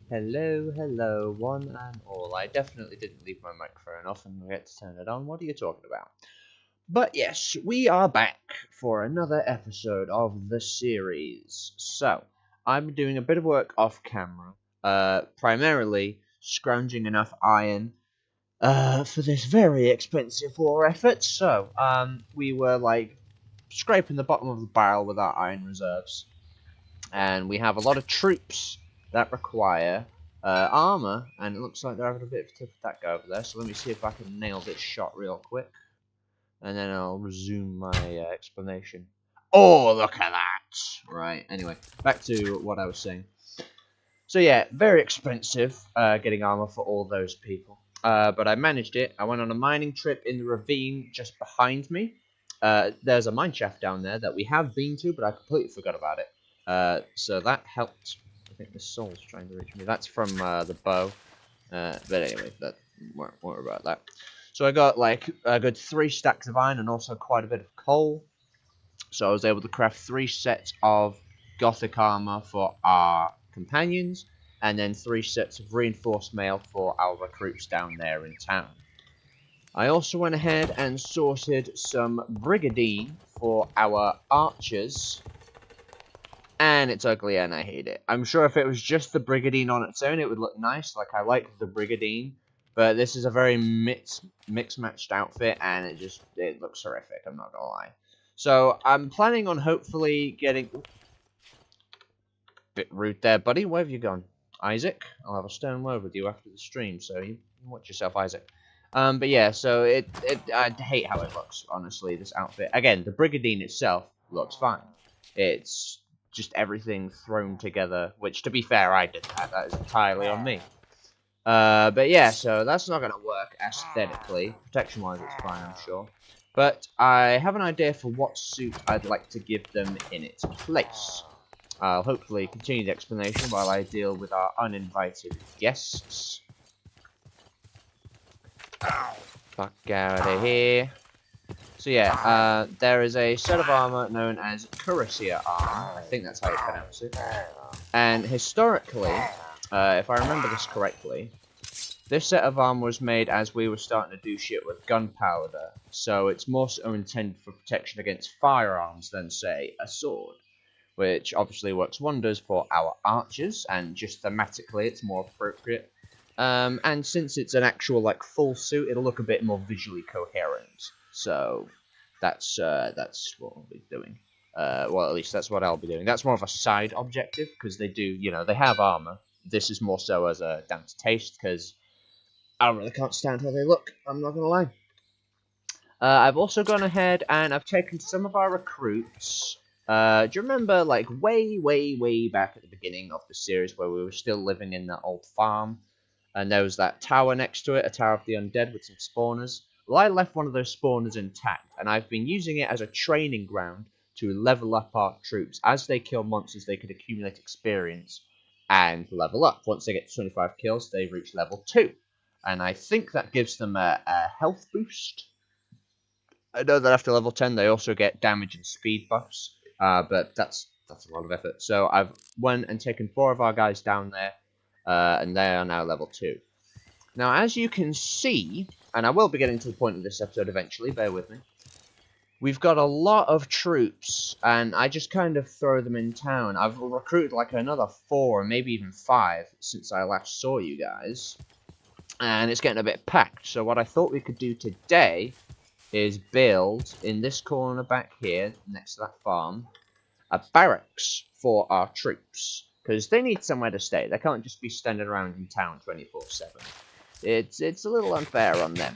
Hello, hello, one and all. I definitely didn't leave my microphone off and forget to turn it on. What are you talking about? But yes, we are back for another episode of the series. So, I'm doing a bit of work off camera, primarily scrounging enough iron for this very expensive war effort. So, we were like scraping the bottom of the barrel with our iron reserves, and we have a lot of troops that require armor, and it looks like they're having a bit of a tough attack over there. So let me see if I can nail this shot real quick, and then I'll resume my explanation. Oh, look at that! Right. Anyway, back to what I was saying. So yeah, very expensive getting armor for all those people. But I managed it. I went on a mining trip in the ravine just behind me. There's a mine shaft down there that we have been to, but I completely forgot about it. So that helped. I think the soul's trying to reach me. That's from the bow. But anyway, that won't worry about that. So I got like a good 3 stacks of iron and also quite a bit of coal. So I was able to craft 3 sets of gothic armor for our companions, and then 3 sets of reinforced mail for our recruits down there in town. I also went ahead and sorted some brigadine for our archers, and it's ugly and I hate it. I'm sure if it was just the brigadine on its own, it would look nice. Like, I like the brigadine, but this is a very mixed-matched outfit, and it looks horrific, I'm not gonna lie. So, I'm planning on hopefully getting... Bit rude there, buddy. Where have you gone? Isaac? I'll have a stone word with you after the stream, so you watch yourself, Isaac. But yeah, so I hate how it looks, honestly, this outfit. Again, the brigadine itself looks fine. It's just everything thrown together, which, to be fair, I did that. That is entirely on me. But yeah, so that's not going to work aesthetically. Protection-wise, it's fine, I'm sure. But I have an idea for what suit I'd like to give them in its place. I'll hopefully continue the explanation while I deal with our uninvited guests. Fuck out of here. So yeah, there is a set of armor known as Cuirassier armor. I think that's how you pronounce it. And historically, if I remember this correctly, this set of armor was made as we were starting to do shit with gunpowder. So it's more so intended for protection against firearms than, say, a sword, which obviously works wonders for our archers, and just thematically it's more appropriate. And since it's an actual like full suit, it'll look a bit more visually coherent. So that's what we'll be doing. Well, at least that's what I'll be doing. That's more of a side objective, because they do, they have armor. This is more so as a down to taste, because I really can't stand how they look. I'm not gonna lie. I've also gone ahead and I've taken some of our recruits. Do you remember, like, way back at the beginning of the series where we were still living in that old farm? And there was that tower next to it, a Tower of the Undead with some spawners. Well, I left one of those spawners intact, and I've been using it as a training ground to level up our troops. As they kill monsters, they could accumulate experience and level up. Once they get to 25 kills, they reach level 2. And I think that gives them a health boost. I know that after level 10 they also get damage and speed buffs, but that's a lot of effort. So I've went and taken 4 of our guys down there, and they are now level 2. Now, as you can see, and I will be getting to the point of this episode eventually, bear with me, we've got a lot of troops, and I just kind of throw them in town. I've recruited like another 4, or maybe even 5, since I last saw you guys, and it's getting a bit packed. So what I thought we could do today is build, in this corner back here, next to that farm, a barracks for our troops. Because they need somewhere to stay. They can't just be standing around in town 24/7. It's a little unfair on them.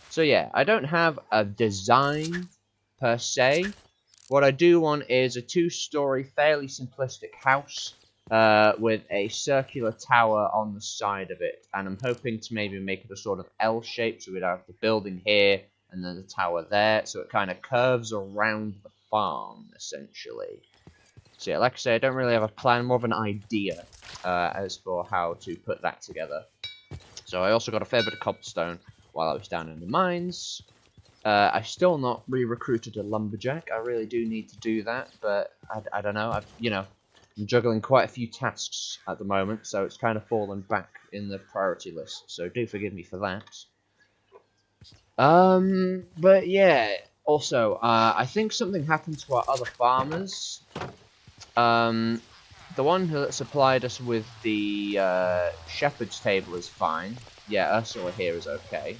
So yeah, I don't have a design, per se. What I do want is a 2-story, fairly simplistic house, with a circular tower on the side of it. And I'm hoping to maybe make it a sort of L shape, so we'd have the building here, and then the tower there, so it kind of curves around the farm, essentially. So yeah, like I say, I don't really have a plan, more of an idea as for how to put that together. So I also got a fair bit of cobblestone while I was down in the mines. I still not re-recruited a lumberjack. I really do need to do that, but I don't know. I'm juggling quite a few tasks at the moment, so it's kind of fallen back in the priority list. So do forgive me for that. But yeah. Also, I think something happened to our other farmers. The one that supplied us with the shepherd's table is fine. Yeah, Ursula here is okay.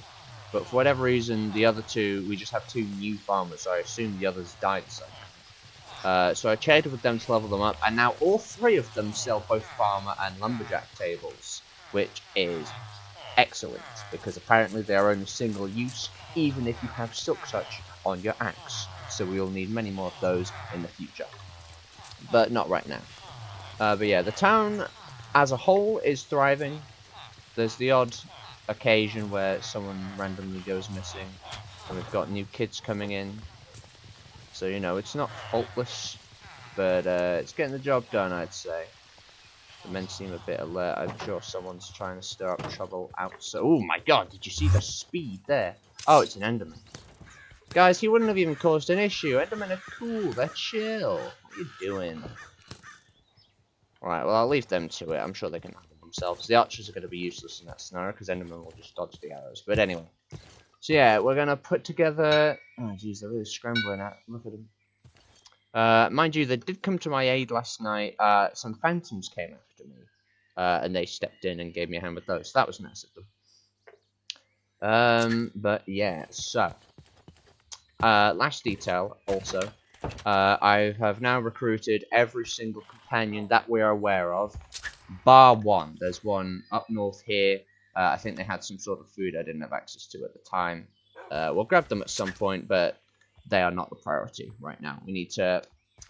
But for whatever reason, the other two, we just have two new farmers, so I assume the others died somehow. So I traded with them to level them up, and now all three of them sell both farmer and lumberjack tables, which is excellent, because apparently they are only single use, even if you have silk touch on your axe. So we will need many more of those in the future. But not right now. But yeah, the town as a whole is thriving. There's the odd occasion where someone randomly goes missing, and we've got new kids coming in. So, you know, it's not faultless, but it's getting the job done, I'd say. The men seem a bit alert. I'm sure someone's trying to stir up trouble outside. Oh my god, did you see the speed there? Oh, it's an Enderman. Guys, he wouldn't have even caused an issue. Endermen are cool, they're chill. What are you doing? Alright, well, I'll leave them to it. I'm sure they can handle themselves. The archers are going to be useless in that scenario, because Enderman will just dodge the arrows. But anyway. So yeah, we're going to put together... Oh, jeez, they're really scrambling out. Look at them. Mind you, they did come to my aid last night. Some phantoms came after me. And they stepped in and gave me a hand with those. So that was nice of them. But yeah, so... last detail, also. I have now recruited every single companion that we are aware of, bar one. There's one up north here. I think they had some sort of food I didn't have access to at the time. We'll grab them at some point, but they are not the priority right now. We need to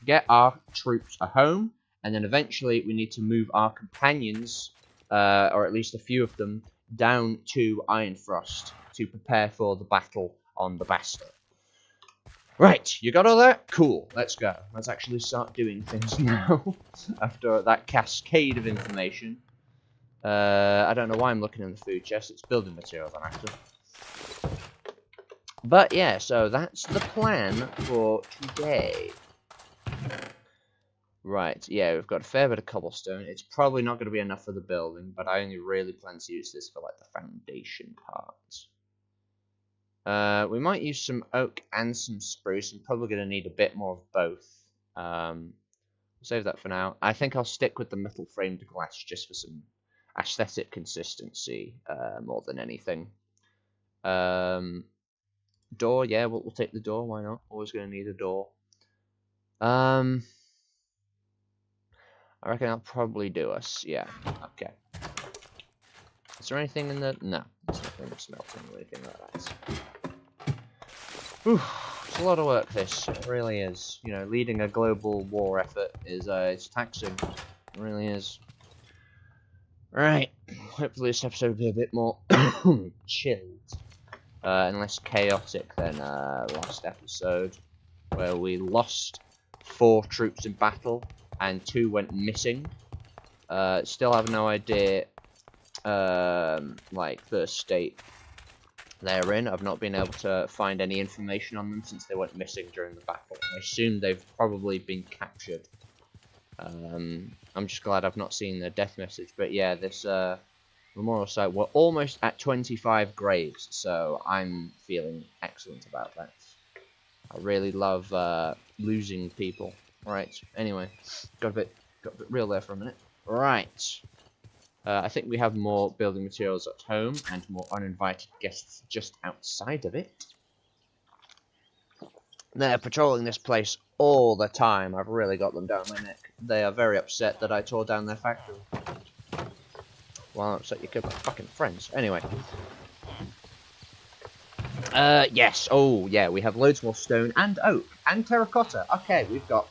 get our troops a home, and then eventually we need to move our companions, or at least a few of them, down to Ironfrost to prepare for the battle on the Bastard. Right, you got all that? Cool, let's go. Let's actually start doing things now, after that cascade of information. I don't know why I'm looking in the food chest, it's building materials I'm after. But yeah, so that's the plan for today. Right, yeah, we've got a fair bit of cobblestone. It's probably not going to be enough for the building, but I only really plan to use this for, like, the foundation parts. We might use some oak and some spruce. I'm probably going to need a bit more of both. Save that for now. I think I'll stick with the metal framed glass just for some aesthetic consistency more than anything. Door, yeah, we'll take the door. Why not? Always going to need a door. I reckon I'll probably do us. Yeah, okay. Is there anything in the... No, there's nothing smelting or anything like that. Whew, it's a lot of work, this. It really is. You know, leading a global war effort is it's taxing. It really is. Right. Hopefully this episode will be a bit more chilled. And less chaotic than last episode, where we lost 4 troops in battle and 2 went missing. Still have no idea, like, the state they're in. I've not been able to find any information on them since they went missing during the battle. I assume they've probably been captured. I'm just glad I've not seen the death message. But yeah, this memorial site, we're almost at 25 graves, so I'm feeling excellent about that. I really love losing people. Right, anyway, got a bit real there for a minute. Right. I think we have more building materials at home and more uninvited guests just outside of it. They're patrolling this place all the time. I've really got them down my neck. They are very upset that I tore down their factory. Well, upset you killed my fucking friends. Anyway. Yes. Oh, yeah, we have loads more stone and oak and terracotta. Okay, we've got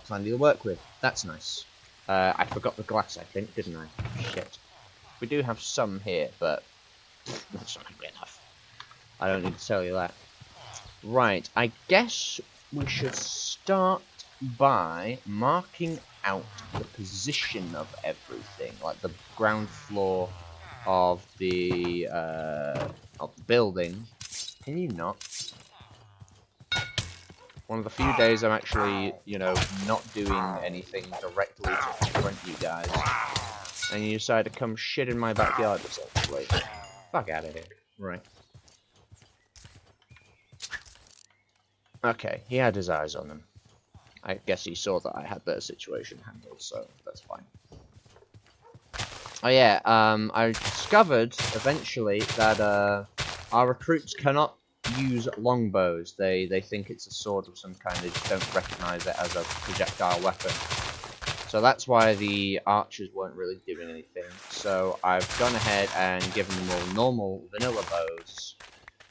plenty to work with. That's nice. I forgot the glass, I think, didn't I? Shit. We do have some here, but that's not going to be enough. I don't need to tell you that. Right, I guess we should start by marking out the position of everything, like the ground floor of the building. Can you not? One of the few days I'm actually, you know, not doing anything directly to confront you guys. And you decide to come shit in my backyard, essentially. Fuck out of here. Right. Okay, he had his eyes on them. I guess he saw that I had the situation handled, so that's fine. Oh yeah, I discovered, eventually, that, our recruits cannot use longbows. They think it's a sword of some kind, they just don't recognize it as a projectile weapon. So that's why the archers weren't really doing anything. So I've gone ahead and given them all normal vanilla bows,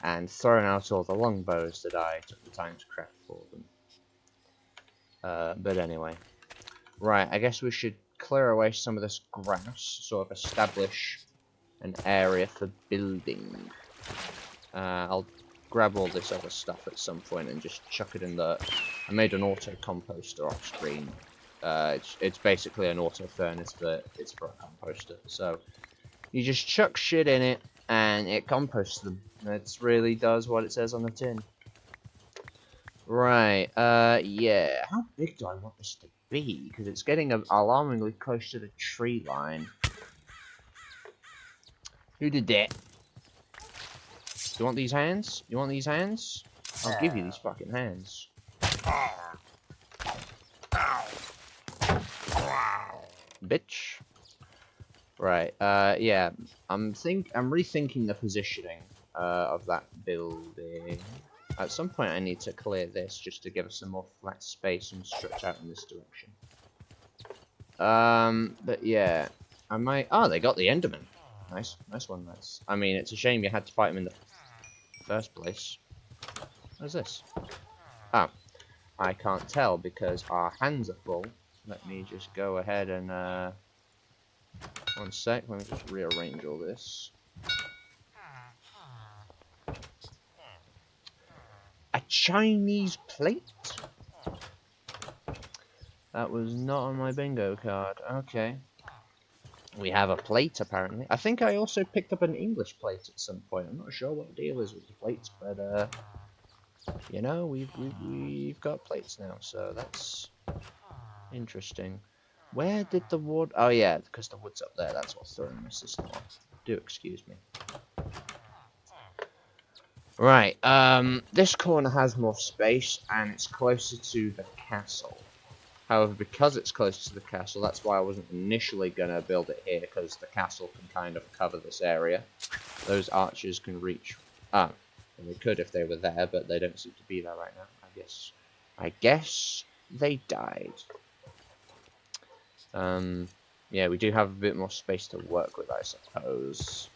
and thrown out all the longbows that I took the time to craft for them. But anyway. Right, I guess we should clear away some of this grass, sort of establish an area for building. I'll grab all this other stuff at some point and just chuck it in the... I made an auto composter off screen. It's basically an auto furnace, but it's for a composter. So you just chuck shit in it and it composts them. It really does what it says on the tin. Right, yeah. How big do I want this to be? Because it's getting alarmingly close to the tree line. Who did that? Do you want these hands? You want these hands? I'll give you these fucking hands. Bitch. Right, yeah. I'm rethinking the positioning of that building. At some point I need to clear this just to give us some more flat space and stretch out in this direction. But yeah. I might... Oh, they got the Enderman. Nice. Nice one, nice. I mean, it's a shame you had to fight him in the first place. What is this? Oh. I can't tell because our hands are full. Let me just go ahead and, one sec, let me just rearrange all this. A Chinese plate? That was not on my bingo card. Okay. We have a plate, apparently. I think I also picked up an English plate at some point. I'm not sure what the deal is with the plates, but, you know, we've got plates now, so that's interesting. Where did the wood... Oh, yeah, because the wood's up there. That's what's throwing my system off. Do excuse me. Right, this corner has more space, and it's closer to the castle. However, because it's close to the castle, that's why I wasn't initially going to build it here, because the castle can kind of cover this area. Those archers can reach... Ah, and they could if they were there, but they don't seem to be there right now, I guess they died. Yeah, we do have a bit more space to work with, I suppose.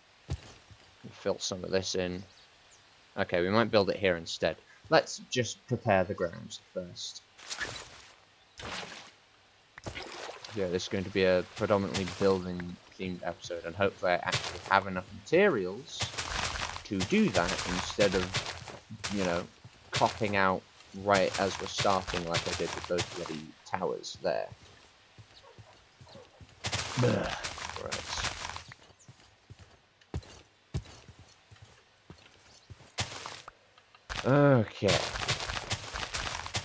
Fill some of this in. Okay, we might build it here instead. Let's just prepare the grounds first. Yeah, this is going to be a predominantly building-themed episode, and hopefully I actually have enough materials to do that instead of, you know, copping out right as we're starting like I did with those bloody towers there. Right. Okay.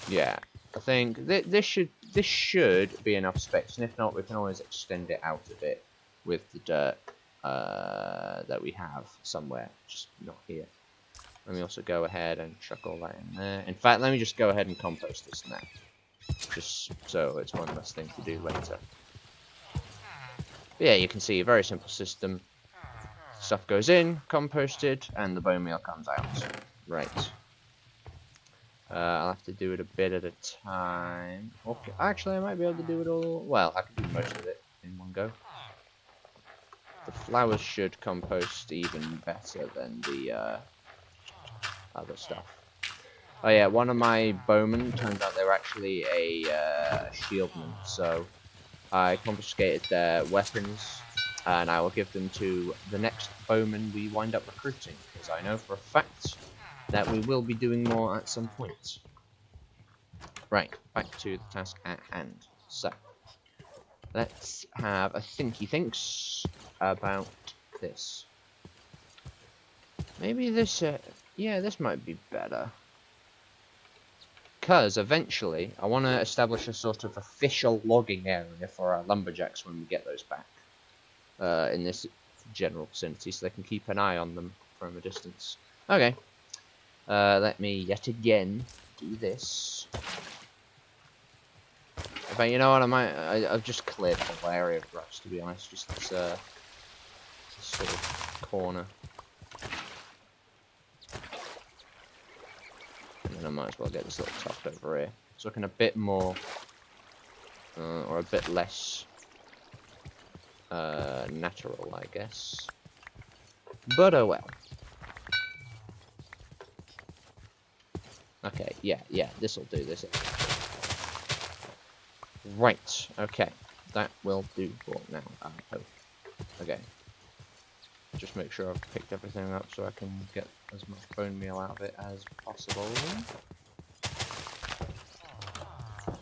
Yeah, I think this should be enough space, and if not, we can always extend it out a bit with the dirt that we have somewhere, just not here. Let me also go ahead and chuck all that in there. In fact, let me just go ahead and compost this now, just so it's one less thing to do later. But yeah, you can see a very simple system. Stuff goes in, composted, and the bone meal comes out. Right. I'll have to do it a bit at a time. Okay, actually, I might be able to do it all. Well, I can do most of it in one go. The flowers should compost even better than the other stuff. Oh yeah, one of my bowmen, turns out they were actually a shieldman, so I confiscated their weapons, and I will give them to the next bowman we wind up recruiting, because I know for a fact that we will be doing more at some point. Right, back to the task at hand. So, let's have a thinky thinks about this. Maybe this, yeah, this might be better. because eventually I want to establish a sort of official logging area for our lumberjacks when we get those back in this general vicinity, so they can keep an eye on them from a distance. Okay, let me yet again do this. But you know what, I've just cleared the whole area of grass, to be honest, just this sort of corner. And then I might as well get this little top over here. It's looking a bit more, or a bit less natural, I guess. But oh well. Okay, yeah, this'll do this. Right, okay. That will do for now, I hope. Okay. Just make sure I've picked everything up so I can get as much bone meal out of it as possible.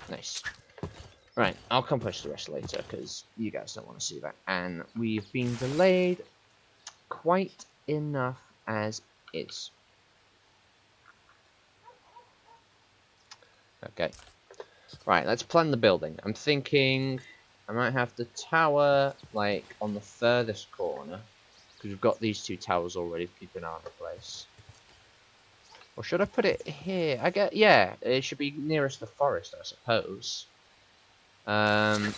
Nice. Right, I'll compost the rest later because you guys don't want to see that. And we've been delayed quite enough as is. Okay. Right, let's plan the building. I'm thinking I might have the tower like on the furthest corner. Because we've got these two towers already to keep an eye on the place. Or should I put it here? Yeah, it should be nearest the forest, I suppose. I'm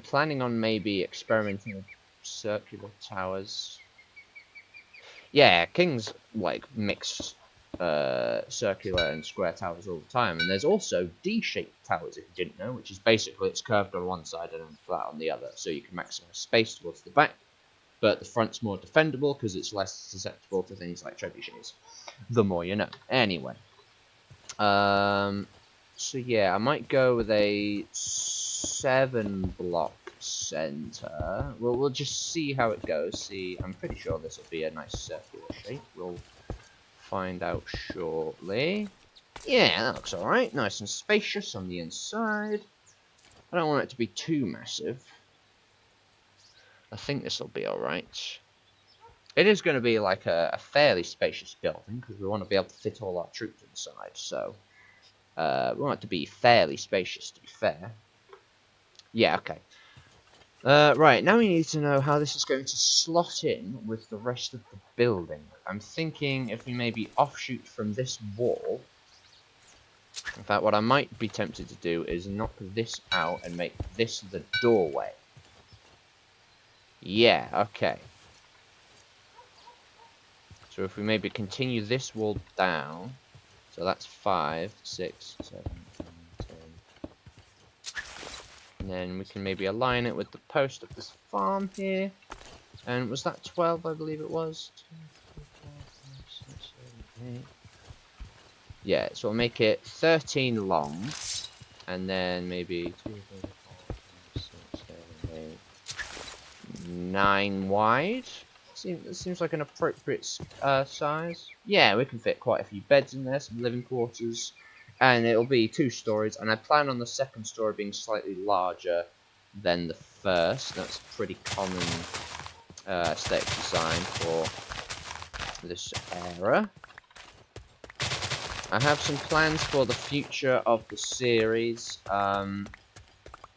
planning on maybe experimenting with circular towers. Yeah, Kings like mix circular and square towers all the time, and there's also D-shaped towers if you didn't know, which is basically it's curved on one side and then flat on the other, so you can maximize space towards the back. But the front's more defendable because it's less susceptible to things like trebuchets. The more you know. Anyway. So yeah, I might go with a 7-block center. We'll just see how it goes. See, I'm pretty sure this will be a nice circular shape. We'll find out shortly. Yeah, that looks alright. Nice and spacious on the inside. I don't want it to be too massive. I think this will be alright. It is going to be like a fairly spacious building, because we want to be able to fit all our troops inside, so we want it to be fairly spacious, to be fair. Yeah, okay. Right, now we need to know how this is going to slot in with the rest of the building. I'm thinking if we maybe offshoot from this wall. In fact, what I might be tempted to do is knock this out and make this the doorway. Yeah, okay. So if we maybe continue this wall down, so that's 5, 6, 7, 8, 10. And then we can maybe align it with the post of this farm here. And was that 12, I believe it was? 2, 3, 4, 5, 6, 7, 8. Yeah, so we'll make it 13 long. And then maybe 2, 3, 4, 5, 6, 7, 8. 9 wide. Seems like an appropriate size. Yeah, we can fit quite a few beds in there, some living quarters, and it'll be 2 stories. And I plan on the second story being slightly larger than the first. That's a pretty common aesthetic design for this era. I have some plans for the future of the series.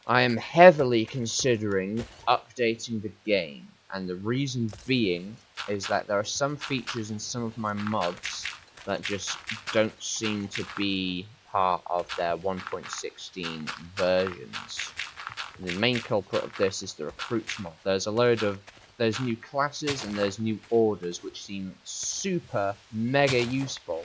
I am heavily considering updating the game, and the reason being is that there are some features in some of my mods that just don't seem to be part of their 1.16 versions. And the main culprit of this is the recruits mod. There's new classes and there's new orders which seem super mega useful,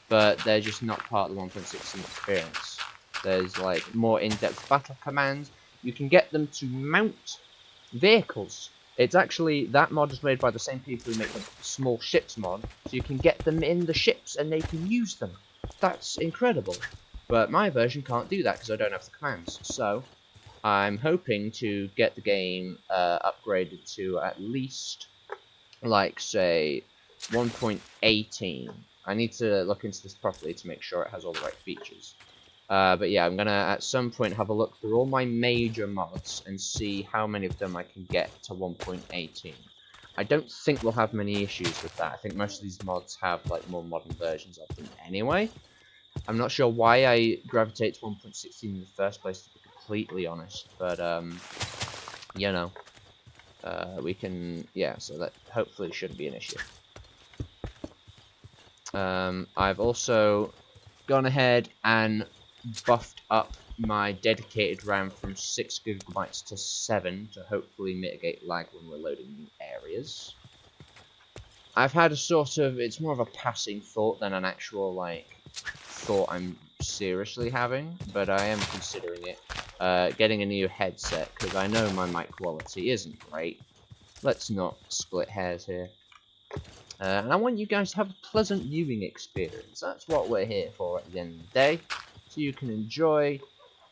but they're just not part of the 1.16 experience. There's like more in-depth battle commands. You can get them to mount vehicles. It's actually, that mod is made by the same people who make the small ships mod, so you can get them in the ships and they can use them. That's incredible. But my version can't do that because I don't have the commands. So I'm hoping to get the game upgraded to at least, like, say, 1.18. I need to look into this properly to make sure it has all the right features. But yeah, I'm going to at some point have a look through all my major mods and see how many of them I can get to 1.18. I don't think we'll have many issues with that. I think most of these mods have like more modern versions of them anyway. I'm not sure why I gravitate to 1.16 in the first place, to be completely honest. But, you know, we can, yeah, so that hopefully shouldn't be an issue. I've also gone ahead and buffed up my dedicated RAM from 6 GB to 7 to hopefully mitigate lag when we're loading new areas. I've had a sort of, it's more of a passing thought than an actual, like, thought I'm seriously having, but I am considering it. Getting a new headset, because I know my mic quality isn't great. Let's not split hairs here. And I want you guys to have a pleasant viewing experience. That's what we're here for at the end of the day. So you can enjoy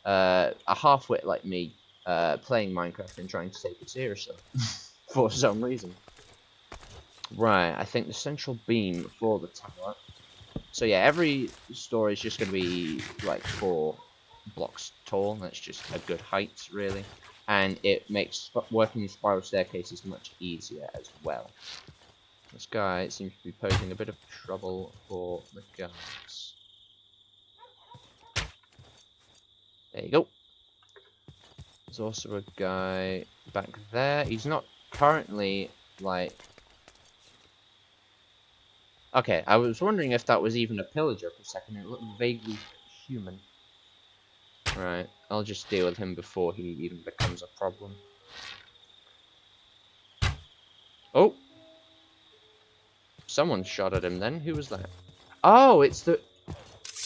a half-wit like me playing Minecraft and trying to take it seriously. For some reason. Right, I think the central beam for the tower. So yeah, every story is just going to be like 4 blocks tall. That's just a good height, really. And it makes working in spiral staircases much easier as well. This guy seems to be posing a bit of trouble for the guards. There you go. There's also a guy back there. He's not currently, like... Okay, I was wondering if that was even a pillager for a second. It looked vaguely human. Right, I'll just deal with him before he even becomes a problem. Oh! Someone shot at him then. Who was that? Oh, it's the...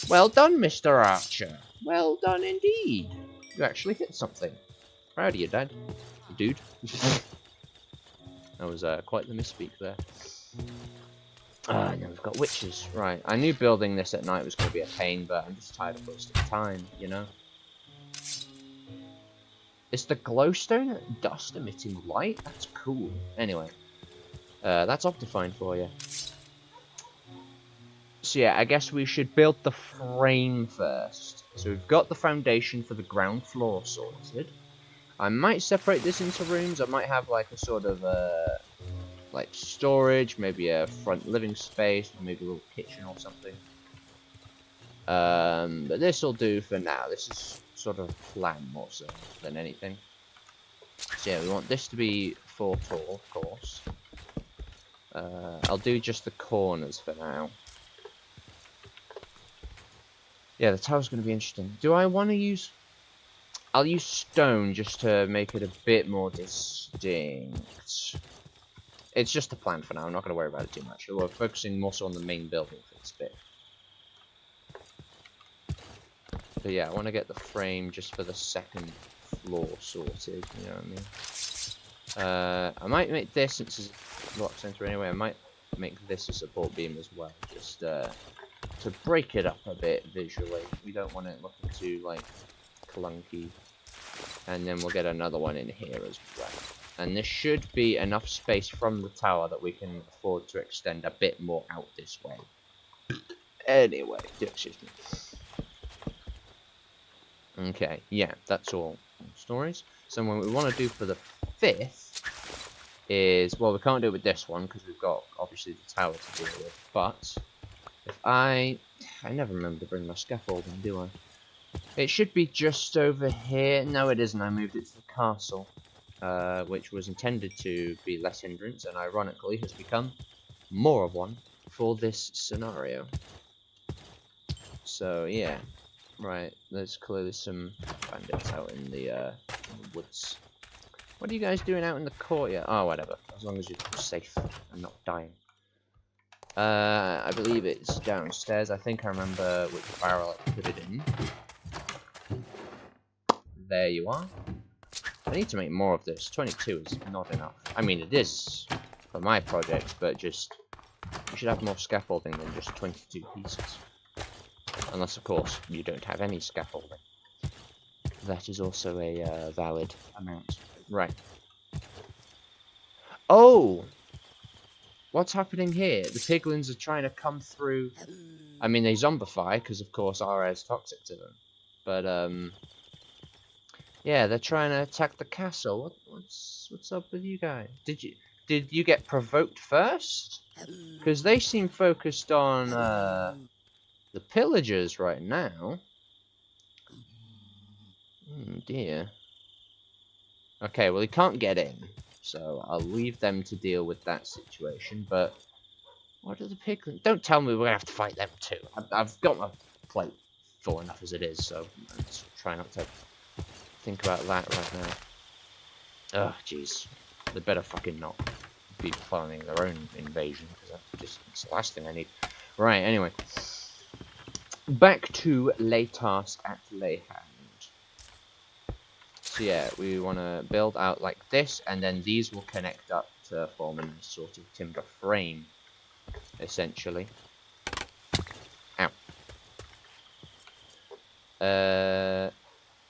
Well done, Mr. Archer. Well done indeed. You actually hit something. Proud of you, Dad. Dude. That was quite the misspeak there. Now we've got witches. Right, I knew building this at night was going to be a pain, but I'm just tired of wasting time, you know? Is the glowstone dust emitting light? That's cool. Anyway, that's Optifine for you. So yeah, I guess we should build the frame first. So we've got the foundation for the ground floor sorted. I might separate this into rooms. I might have like a sort of like storage, maybe a front living space, maybe a little kitchen or something. But this will do for now. This is sort of a plan more so than anything. So yeah, we want this to be 4 tall, of course. I'll do just the corners for now. Yeah, the tower's going to be interesting. Do I want to use... I'll use stone just to make it a bit more distinct. It's just a plan for now. I'm not going to worry about it too much. We're focusing more so on the main building for this bit. But yeah, I want to get the frame just for the second floor sorted. You know what I mean? I might make this, since it's a block center anyway, I might make this a support beam as well. Just to break it up a bit visually. We don't want it looking too, like, clunky. And then we'll get another one in here as well. And this should be enough space from the tower that we can afford to extend a bit more out this way. Anyway, excuse me. Okay, yeah, that's all stories. So what we want to do for the 5th is, well, we can't do it with this one because we've got obviously the tower to deal with. But if I never remember to bring my scaffolding, do I? It should be just over here. No, it isn't. I moved it to the castle, which was intended to be less hindrance, and ironically has become more of one for this scenario. So yeah, right. There's clearly some bandits out in the woods. What are you guys doing out in the courtyard? Oh, whatever. As long as you're safe and not dying. I believe it's downstairs. I think I remember which barrel I put it in. There you are. I need to make more of this. 22 is not enough. I mean, it is for my project, but just... you should have more scaffolding than just 22 pieces. Unless, of course, you don't have any scaffolding. That is also a valid amount. Right. Oh! What's happening here? The piglins are trying to come through... I mean, they zombify, because, of course, RA is toxic to them. But, yeah, they're trying to attack the castle. What's up with you guys? Did you get provoked first? Because they seem focused on The pillagers right now. Dear. Okay, well he can't get in, so I'll leave them to deal with that situation. But what are the piglins? Don't tell me we're gonna have to fight them too. I've got my plate full enough as it is, so let's try not to think about that right now. Oh, jeez. They better fucking not be planning their own invasion, because it's the last thing I need. Right, anyway. Back to lay task at lay hand. So yeah, we want to build out like this, and then these will connect up to form a sort of timber frame, essentially. Ow.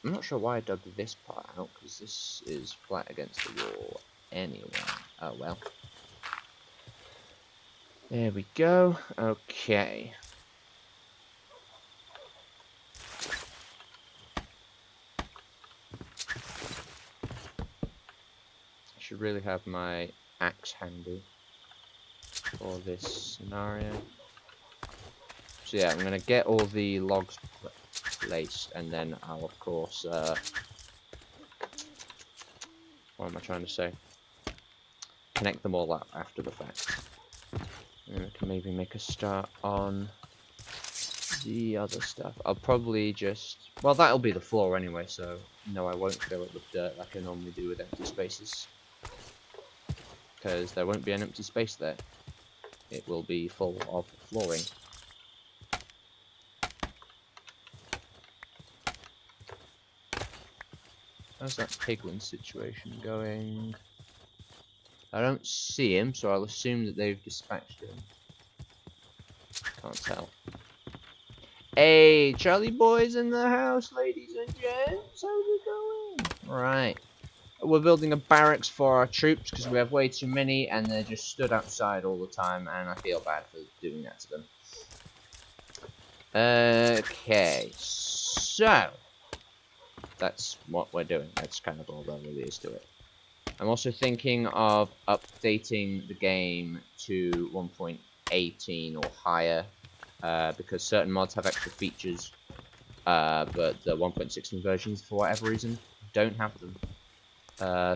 I'm not sure why I dug this part out, because this is flat against the wall anyway. Oh well. There we go. Okay. I should really have my axe handy for this scenario. So yeah, I'm going to get all the logs placed, and then I'll of course, what am I trying to say? Connect them all up after the fact. And we can maybe make a start on the other stuff. I'll probably just... Well, that'll be the floor anyway, so no, I won't fill it with dirt like I normally do with empty spaces. Because there won't be an empty space there. It will be full of flooring. How's that piglin situation going? I don't see him, so I'll assume that they've dispatched him. Can't tell. Hey, Charlie boy's in the house, ladies and gents. How's it going? Right. We're building a barracks for our troops because we have way too many and they're just stood outside all the time, and I feel bad for doing that to them. Okay, so that's what we're doing. That's kind of all there really is to it. I'm also thinking of updating the game to 1.18 or higher, because certain mods have extra features, but the 1.16 versions, for whatever reason, don't have them.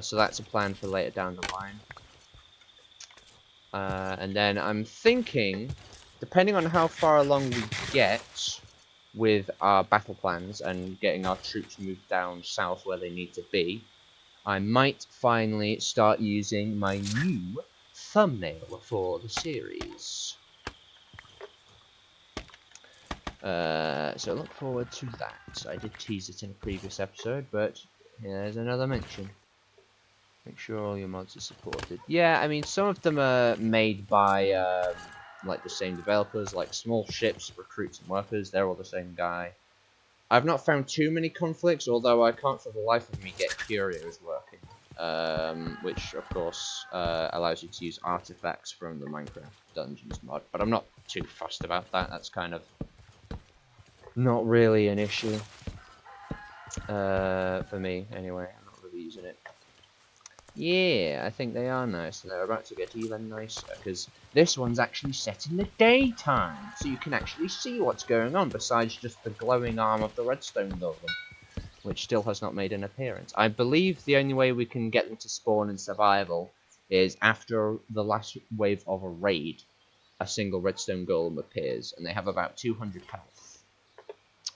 So that's a plan for later down the line. And then I'm thinking, depending on how far along we get with our battle plans and getting our troops moved down south where they need to be, I might finally start using my new thumbnail for the series. So look forward to that. I did tease it in a previous episode, but here's another mention. Make sure all your mods are supported. Yeah, I mean, some of them are made by like the same developers, like Small Ships, Recruits and Workers. They're all the same guy. I've not found too many conflicts, although I can't for the life of me get Curios working, which of course allows you to use artifacts from the Minecraft Dungeons mod. But I'm not too fussed about that. That's kind of not really an issue for me, anyway. I'm not really using it. Yeah, I think they are nice, and they're about to get even nicer, because this one's actually set in the daytime, so you can actually see what's going on, besides just the glowing arm of the redstone golem, which still has not made an appearance. I believe the only way we can get them to spawn in survival is after the last wave of a raid, a single redstone golem appears, and they have about 200 health.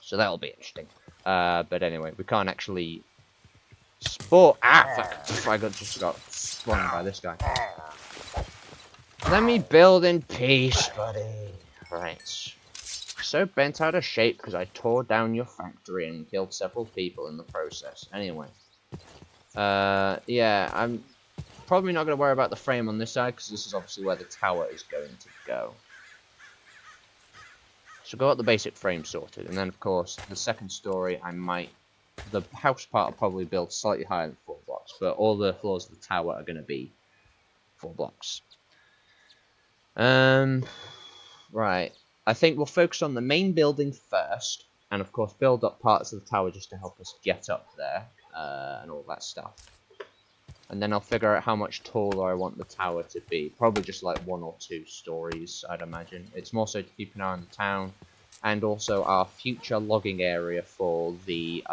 So that'll be interesting. But anyway, we can't actually... Sport! Ah, fuck! I just got sprung by this guy. Let me build in peace, buddy. Right. So bent out of shape because I tore down your factory and killed several people in the process. Anyway. Yeah, I'm probably not going to worry about the frame on this side because this is obviously where the tower is going to go. So got the basic frame sorted, and then of course the second story I might... The house part will probably build slightly higher than 4 blocks, but all the floors of the tower are going to be 4 blocks. Right. I think we'll focus on the main building first, and of course build up parts of the tower just to help us get up there, and all that stuff. And then I'll figure out how much taller I want the tower to be. Probably just like 1 or 2 stories, I'd imagine. It's more so to keep an eye on the town, and also our future logging area for the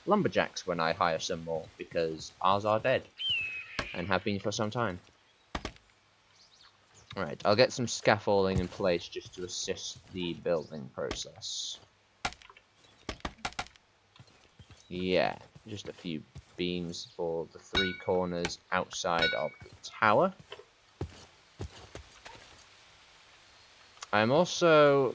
lumberjacks when I hire some more, because ours are dead and have been for some time. Alright, I'll get some scaffolding in place just to assist the building process. Yeah, just a few beams for the 3 corners outside of the tower. I'm also...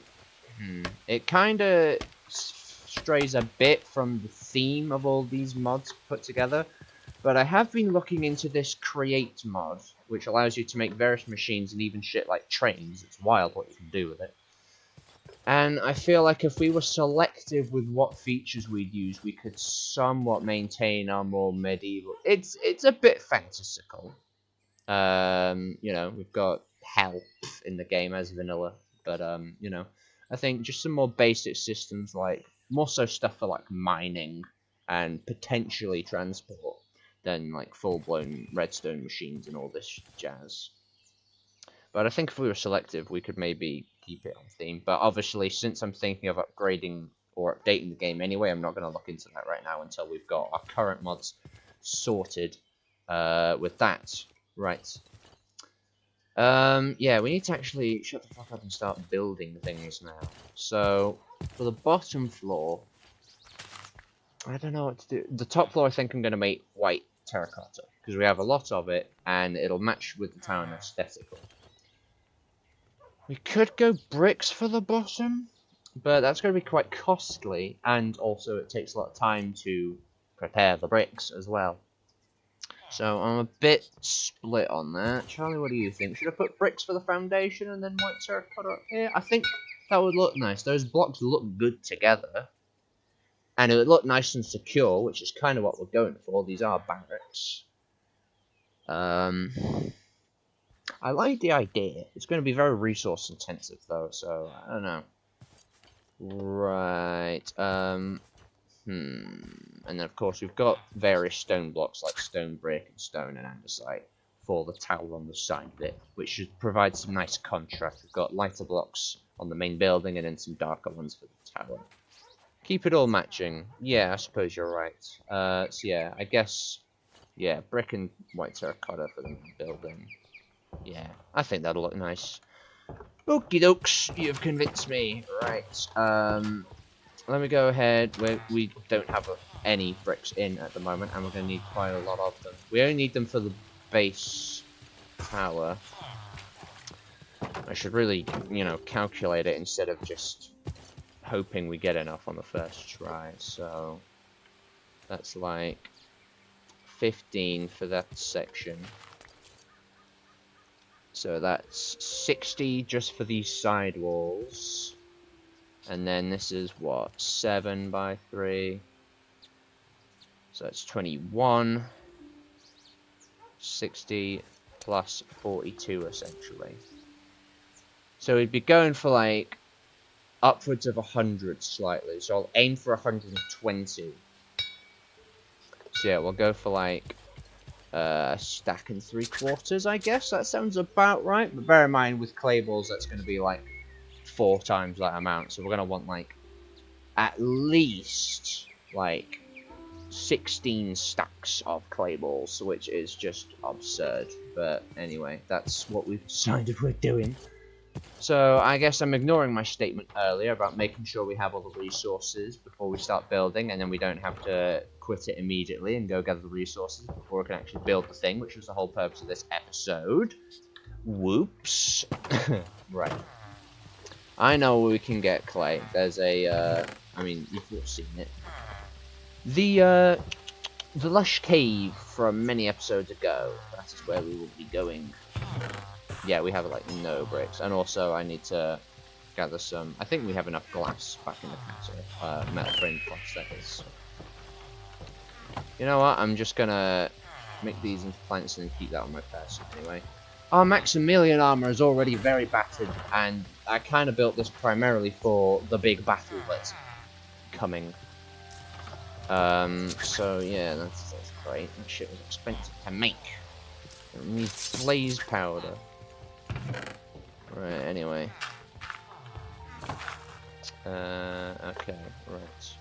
it kind of strays a bit from the theme of all these mods put together, but I have been looking into this create mod, which allows you to make various machines and even shit like trains. It's wild what you can do with it. And I feel like if we were selective with what features we'd use, we could somewhat maintain our more medieval... It's a bit fantastical. You know, we've got hell in the game as vanilla, but you know, I think just some more basic systems, like more so stuff for like mining and potentially transport, than like full-blown redstone machines and all this jazz. But I think if we were selective, we could maybe keep it on theme. But obviously, since I'm thinking of upgrading or updating the game anyway, I'm not going to look into that right now until we've got our current mods sorted with that. Right. Yeah, we need to actually shut the fuck up and start building things now. So, for the bottom floor, I don't know what to do. The top floor, I think I'm going to make white terracotta, because we have a lot of it, and it'll match with the town aesthetically. We could go bricks for the bottom, but that's going to be quite costly, and also it takes a lot of time to prepare the bricks as well. So I'm a bit split on that. Charlie, what do you think? Should I put bricks for the foundation and then white terracotta up here? I think that would look nice. Those blocks look good together. And it would look nice and secure, which is kind of what we're going for. These are barracks. I like the idea. It's going to be very resource intensive though, so I don't know. Right. And then of course we've got various stone blocks like stone brick and stone and andesite for the tower on the side of it, which should provide some nice contrast. We've got lighter blocks on the main building and then some darker ones for the tower. Keep it all matching. Yeah, I suppose you're right. So yeah, I guess, yeah, brick and white terracotta for the main building. Yeah, I think that'll look nice. Okie dokes, you've convinced me. Right, let me go ahead. We don't have any bricks in at the moment, and we're going to need quite a lot of them. We only need them for the base tower. I should really, you know, calculate it instead of just hoping we get enough on the first try. So that's like 15 for that section. So that's 60 just for these side walls. And then this is what? 7 by 3. So that's 21. 60 plus 42 essentially. So we'd be going for like upwards of 100 slightly. So I'll aim for 120. So yeah, we'll go for like stack and 3/4, I guess. That sounds about right. But bear in mind, with clay balls, that's going to be like 4 times that amount. So we're going to want like at least like 16 stacks of clay balls, which is just absurd. But anyway, that's what we've decided we're doing. So I guess I'm ignoring my statement earlier about making sure we have all the resources before we start building, and then we don't have to quit it immediately and go gather the resources before we can actually build the thing, which was the whole purpose of this episode. Whoops. Right. I know where we can get clay. There's a, I mean, you've seen it. The Lush Cave from many episodes ago. That is where we will be going. Yeah, we have like no bricks, and also I need to gather some. I think we have enough glass back in the castle, metal frame glass that is. You know what? I'm just gonna make these into planks and keep that on my person anyway. Our Maximilian armor is already very battered, and I kind of built this primarily for the big battle that's coming. So yeah, that's great. That shit was expensive to make. It needs blaze powder. Right, anyway. Okay, right.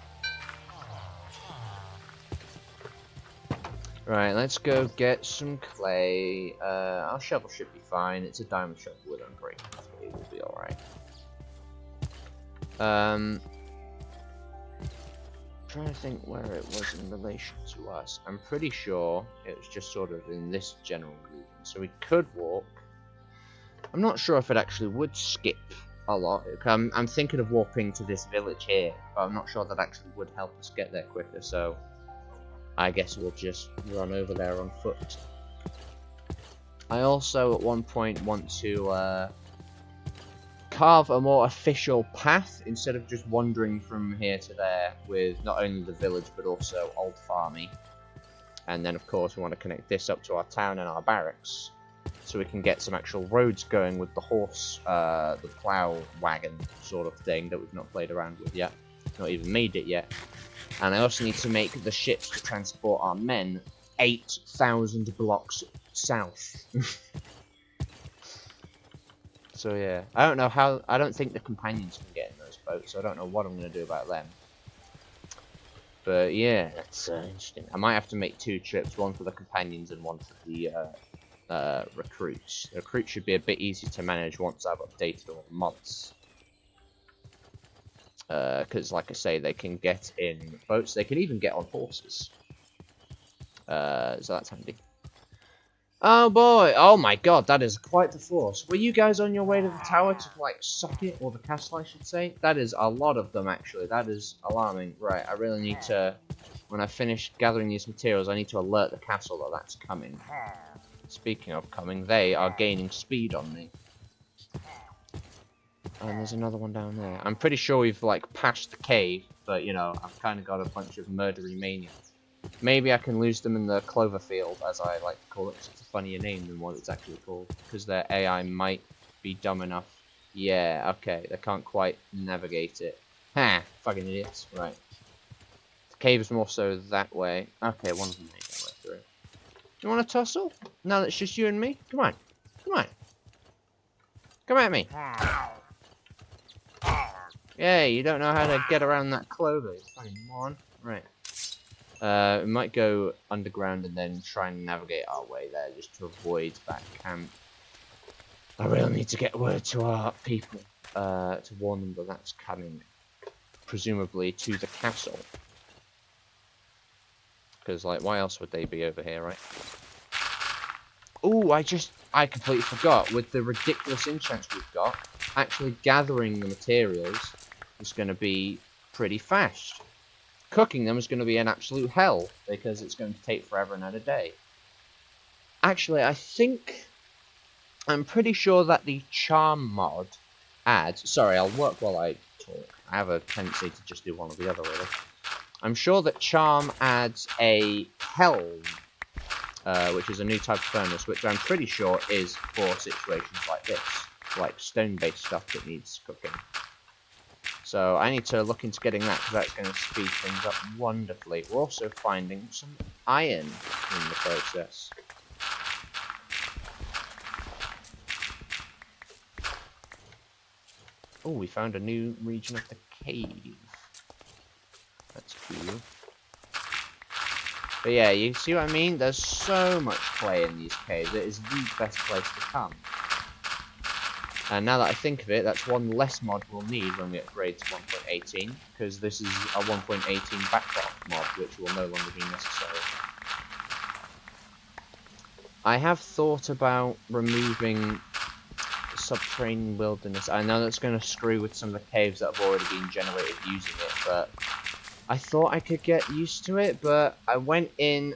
Right, let's go get some clay. Our shovel should be fine. It's a diamond shovel with unbreaking. It will be alright. Trying to think where it was in relation to us. I'm pretty sure it was just sort of in this general region. So we could walk. I'm not sure if it actually would skip a lot. I'm thinking of warping to this village here, but I'm not sure that actually would help us get there quicker. So I guess we'll just run over there on foot. I also at one point want to carve a more official path instead of just wandering from here to there with not only the village but also Old Farmy. And then of course we want to connect this up to our town and our barracks so we can get some actual roads going with the horse, the plough wagon sort of thing that we've not played around with yet. Not even made it yet. And I also need to make the ships to transport our men 8,000 blocks south. So yeah, I don't know how. I don't think the companions can get in those boats, so I don't know what I'm going to do about them. But yeah, that's interesting. I might have to make 2 trips, one for the companions and one for the recruits. The recruits should be a bit easier to manage once I've updated all the mods. Because, like I say, they can get in boats. They can even get on horses. So that's handy. Oh boy! Oh my god, that is quite the force. Were you guys on your way to the tower to, like, suck it? Or the castle, I should say? That is a lot of them, actually. That is alarming. Right, I really need to... When I finish gathering these materials, I need to alert the castle that that's coming. Speaking of coming, they are gaining speed on me. And there's another one down there. I'm pretty sure we've, like, passed the cave. But, you know, I've kind of got a bunch of murdery maniacs. Maybe I can lose them in the Cloverfield, as I like to call it, because it's a funnier name than what it's actually called. Because their AI might be dumb enough. Yeah, okay, they can't quite navigate it. Ha! Fucking idiots. Right. The cave's more so that way. Okay, one of them made that way through. Do you want to tussle? Now that it's just you and me? Come on. Come on. Come at me. Yeah, you don't know how to get around that clover, you fucking moron. Right. We might go underground and then try and navigate our way there just to avoid that camp. I really need to get word to our people to warn them that that's coming, presumably to the castle. Because, like, why else would they be over here, right? Ooh, I completely forgot. With the ridiculous enchants we've got, actually gathering the materials is going to be pretty fast. Cooking them is going to be an absolute hell, because it's going to take forever and a day. Actually, I'm pretty sure that the charm mod adds... Sorry, I'll work while I talk. I have a tendency to just do one or the other, really. I'm sure that charm adds a helm, which is a new type of furnace, which I'm pretty sure is for situations like this, like stone-based stuff that needs cooking. So I need to look into getting that, because that's going to speed things up wonderfully. We're also finding some iron in the process. Oh, we found a new region of the cave. That's cool. But yeah, you see what I mean? There's so much clay in these caves. It is the best place to come. And now that I think of it, that's one less mod we'll need when we upgrade to 1.18, because this is a 1.18 backlog mod, which will no longer be necessary. I have thought about removing subterranean wilderness. I know that's going to screw with some of the caves that have already been generated using it, but I thought I could get used to it, but I went in...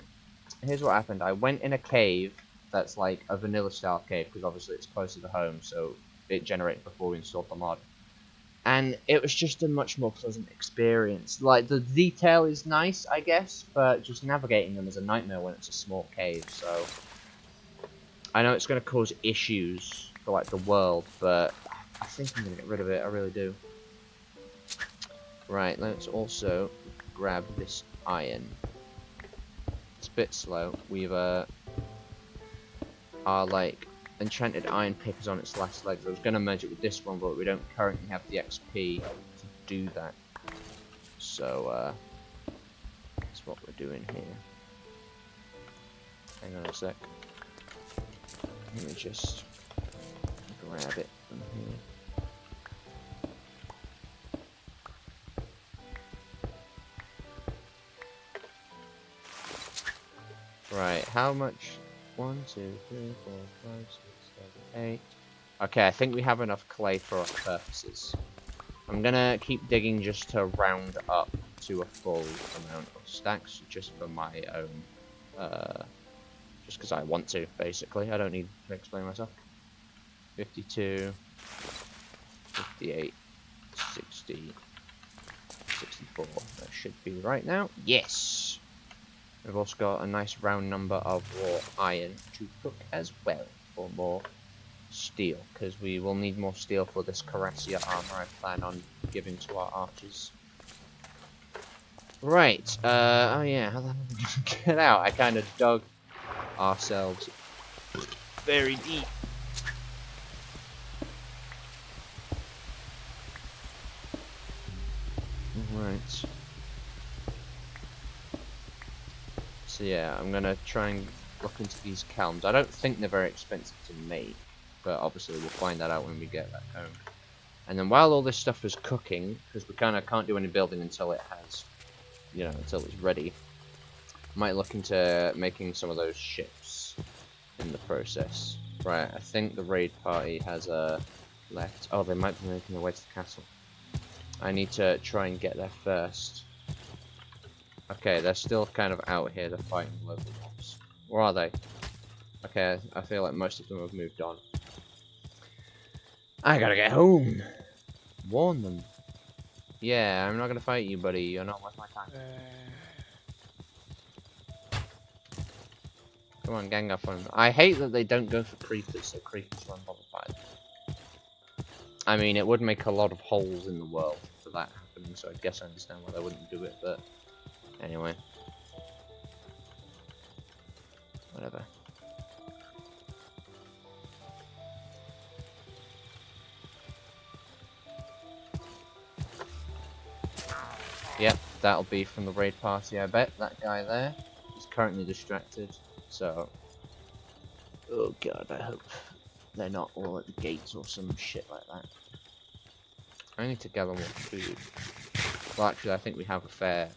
Here's what happened. I went in a cave that's like a vanilla style cave, because obviously it's closer to home, so it generated before we installed the mod. And it was just a much more pleasant experience. Like, the detail is nice, I guess, but just navigating them is a nightmare when it's a small cave, so... I know it's going to cause issues for, like, the world, but I think I'm going to get rid of it, I really do. Right, let's also grab this iron. It's a bit slow. We've, our, like, enchanted iron pick is on its last legs. I was going to merge it with this one, but we don't currently have the XP to do that. So, that's what we're doing here. Hang on a sec. Let me just grab it from here. Right, how much? 1, 2, 3, 4, 5, 6, 7, 8. Okay, I think we have enough clay for our purposes. I'm gonna keep digging just to round up to a full amount of stacks, just for my own, just because I want to, basically. I don't need to explain myself. 52, 58, 60, 64. That should be right now. Yes! We've also got a nice round number of raw iron to cook as well for more steel, because we will need more steel for this Cuirassier armor I plan on giving to our archers. Right, oh yeah, how the hell did we get out? I kind of dug ourselves very deep. Right. So yeah, I'm gonna try and look into these kelms. I don't think they're very expensive to make, but obviously we'll find that out when we get back home. And then while all this stuff is cooking, because we kind of can't do any building until it has, you know, until it's ready, I might look into making some of those ships in the process. Right, I think the raid party has left. Oh, they might be making their way to the castle. I need to try and get there first. Okay, they're still kind of out here. They're fighting local mobs. Where are they? Okay, I feel like most of them have moved on. I gotta get home. Warn them. Yeah, I'm not gonna fight you, buddy. You're not worth my time. Come on, gang up on them. I hate that they don't go for creepers, so creepers are unbothered by them. I mean, it would make a lot of holes in the world for that happening, so I guess I understand why they wouldn't do it, but anyway. Whatever. Yep, that'll be from the raid party, I bet. That guy there is currently distracted, so... Oh god, I hope they're not all at the gates or some shit like that. I need to gather more food. Well, actually, I think we have a fair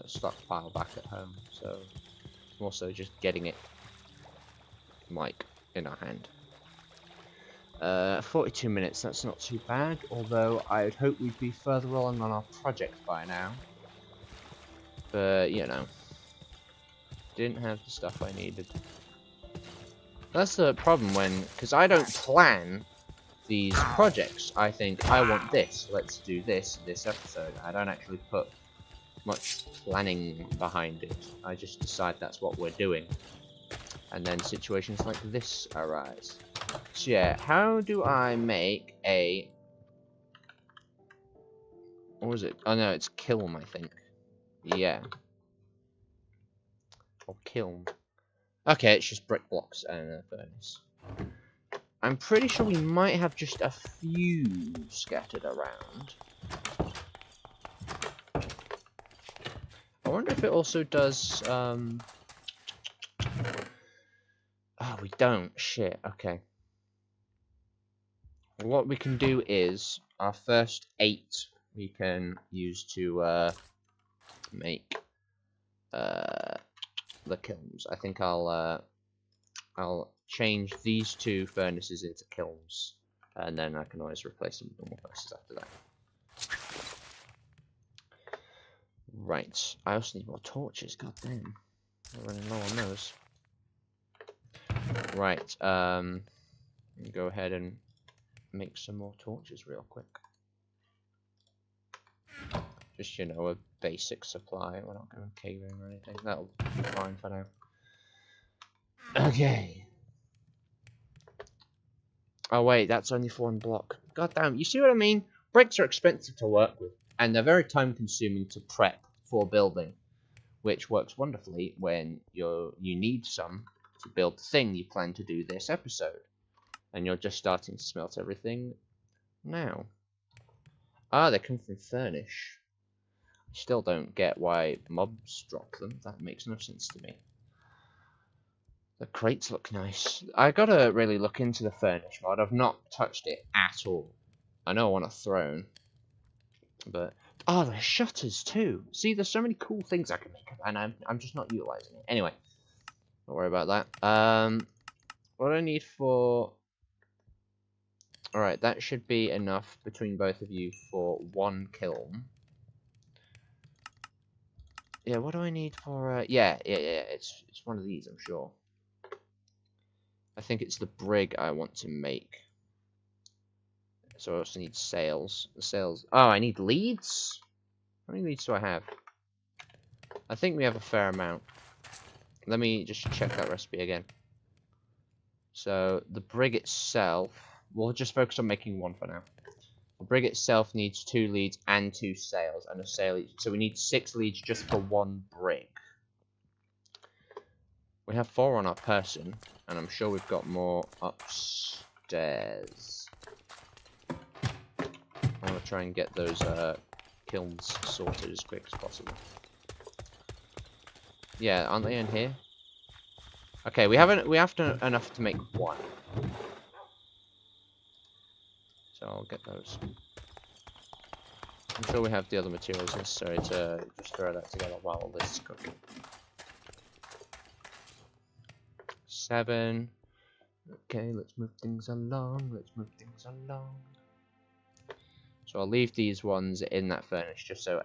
stockpile back at home, so it's more so just getting it, like, in our hand. 42 minutes, that's not too bad, although I'd hope we'd be further along on our project by now. But, you know, didn't have the stuff I needed. That's the problem when, because I don't plan these projects. I think, I want this, let's do this episode. I don't actually put much planning behind it. I just decide that's what we're doing. And then situations like this arise. So yeah, how do I make a... What was it? Oh no, it's kiln, I think. Yeah. Or kiln. Okay, it's just brick blocks and a furnace. I'm pretty sure we might have just a few scattered around. I wonder if it also does, Oh, we don't. Shit, okay. What we can do is, our first 8 we can use to, make, the kilns. I think I'll change these 2 furnaces into kilns, and then I can always replace them with normal furnaces after that. Right, I also need more torches, god damn. I'm running low on those. Right, go ahead and make some more torches real quick. Just, you know, a basic supply. We're not going caving or anything. That'll be fine for now. Okay. Oh wait, that's only for 1 block. God damn, you see what I mean? Bricks are expensive to work with, and they're very time consuming to prep for building, which works wonderfully when you need some to build the thing you plan to do this episode. And you're just starting to smelt everything now. Ah, they come from Furnish. I still don't get why mobs drop them. That makes no sense to me. The crates look nice. I gotta really look into the Furnish mod. I've not touched it at all. I know I want a throne, but oh, there's shutters too. See, there's so many cool things I can make, and I'm just not utilizing it. Anyway, don't worry about that. What do I need for? All right, that should be enough between both of you for one kiln. Yeah, what do I need for? Yeah. It's one of these, I'm sure. I think it's the brig I want to make. So I also need sails. The sails. Oh, I need leads. How many leads do I have? I think we have a fair amount. Let me just check that recipe again. So the brig itself, we'll just focus on making one for now. The brig itself needs 2 leads and 2 sails, and a sail each. So we need 6 leads just for one brig. We have 4 on our person, and I'm sure we've got more upstairs. I'm gonna try and get those kilns sorted as quick as possible. Yeah, aren't they in here? Okay, we have enough to make 1. So I'll get those. I'm sure we have the other materials necessary to just throw that together while all this is cooking. 7. Okay, let's move things along. So I'll leave these ones in that furnace just so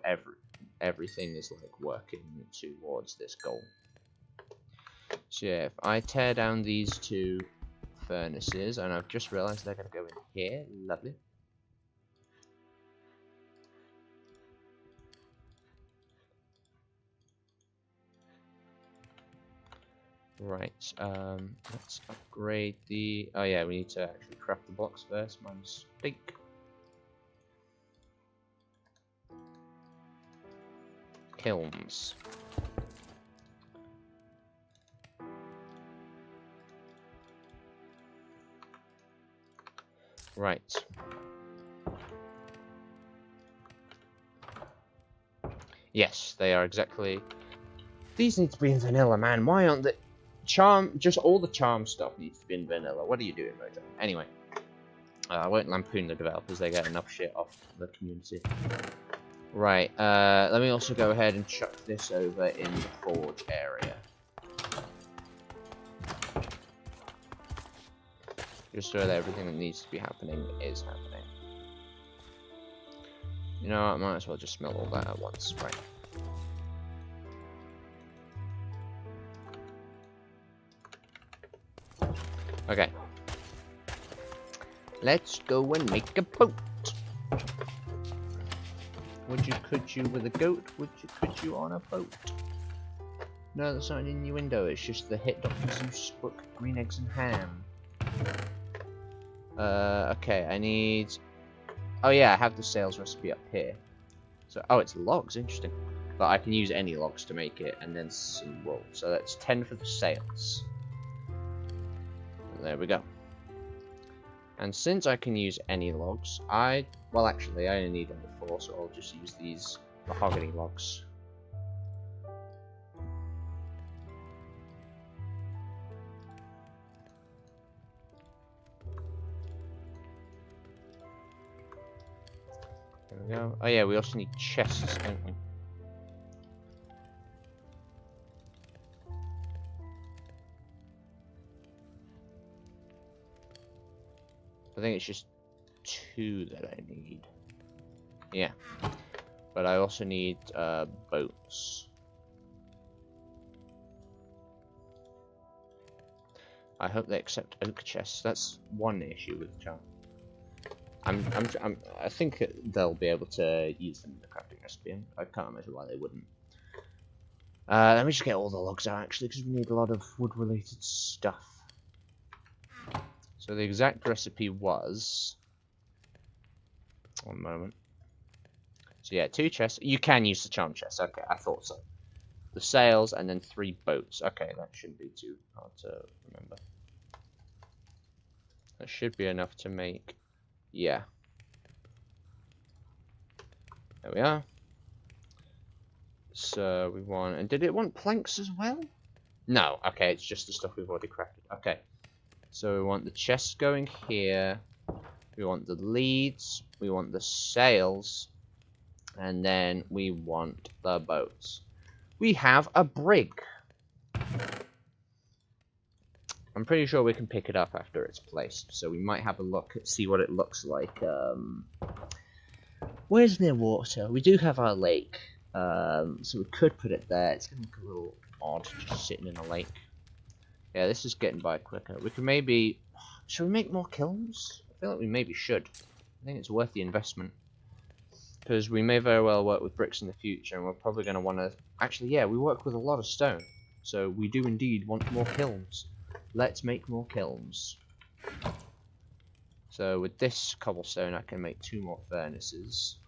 everything is like working towards this goal. So yeah, if I tear down these 2 furnaces, and I've just realized they're going to go in here, lovely. Right, let's upgrade the... Oh yeah, we need to actually craft the blocks first, my mistake. Kilns. Right. Yes, they are exactly... These need to be in vanilla, man. Why aren't they... Just all the charm stuff needs to be in vanilla. What are you doing, Mojo? Anyway. I won't lampoon the developers, they get enough shit off the community. Right, let me also go ahead and chuck this over in the forge area. Just so that everything that needs to be happening is happening. You know what, I might as well just smelt all that at once, right. Okay. Let's go and make a boat. Would you could you with a goat? Would you could you on a boat? No, that's not an innuendo. It's just the hit Dr. Seuss book, Green Eggs and Ham. Okay, I need... Oh yeah, I have the sales recipe up here. So, oh, it's logs, interesting. But I can use any logs to make it, and then some wool. So that's 10 for the sails. There we go. And since I can use any logs, well actually I only need number 4, so I'll just use these mahogany logs. There we go. Oh yeah, we also need chests, don't we? I think it's just 2 that I need. Yeah. But I also need boats. I hope they accept oak chests. That's one issue with charm. I think they'll be able to use them in the crafting recipe. I can't imagine why they wouldn't. Let me just get all the logs out actually, because we need a lot of wood-related stuff. So the exact recipe was... One moment. So yeah, 2 chests. You can use the charm chest. Okay, I thought so. The sails and then 3 boats. Okay, that shouldn't be too hard to remember. That should be enough to make... Yeah. There we are. So we want, and did it want planks as well? No, okay, it's just the stuff we've already crafted. Okay, so we want the chests going here, we want the leads, we want the sails, and then we want the boats. We have a brig. I'm pretty sure we can pick it up after it's placed, so we might have a look, see what it looks like. Where's near water? We do have our lake. So we could put it there. It's gonna look a little odd just sitting in a lake. Yeah, this is getting by quicker. We can maybe... Should we make more kilns? I feel like we maybe should. I think it's worth the investment. Because we may very well work with bricks in the future, and we're probably going to want to... Actually, yeah, we work with a lot of stone. So we do indeed want more kilns. Let's make more kilns. So with this cobblestone, I can make 2 more furnaces.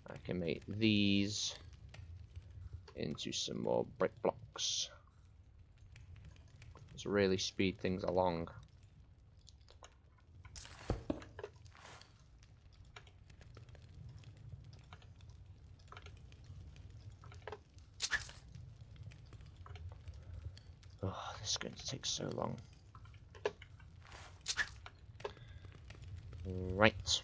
I can make these into some more brick blocks. Let's really speed things along. Oh, this is going to take so long. Right.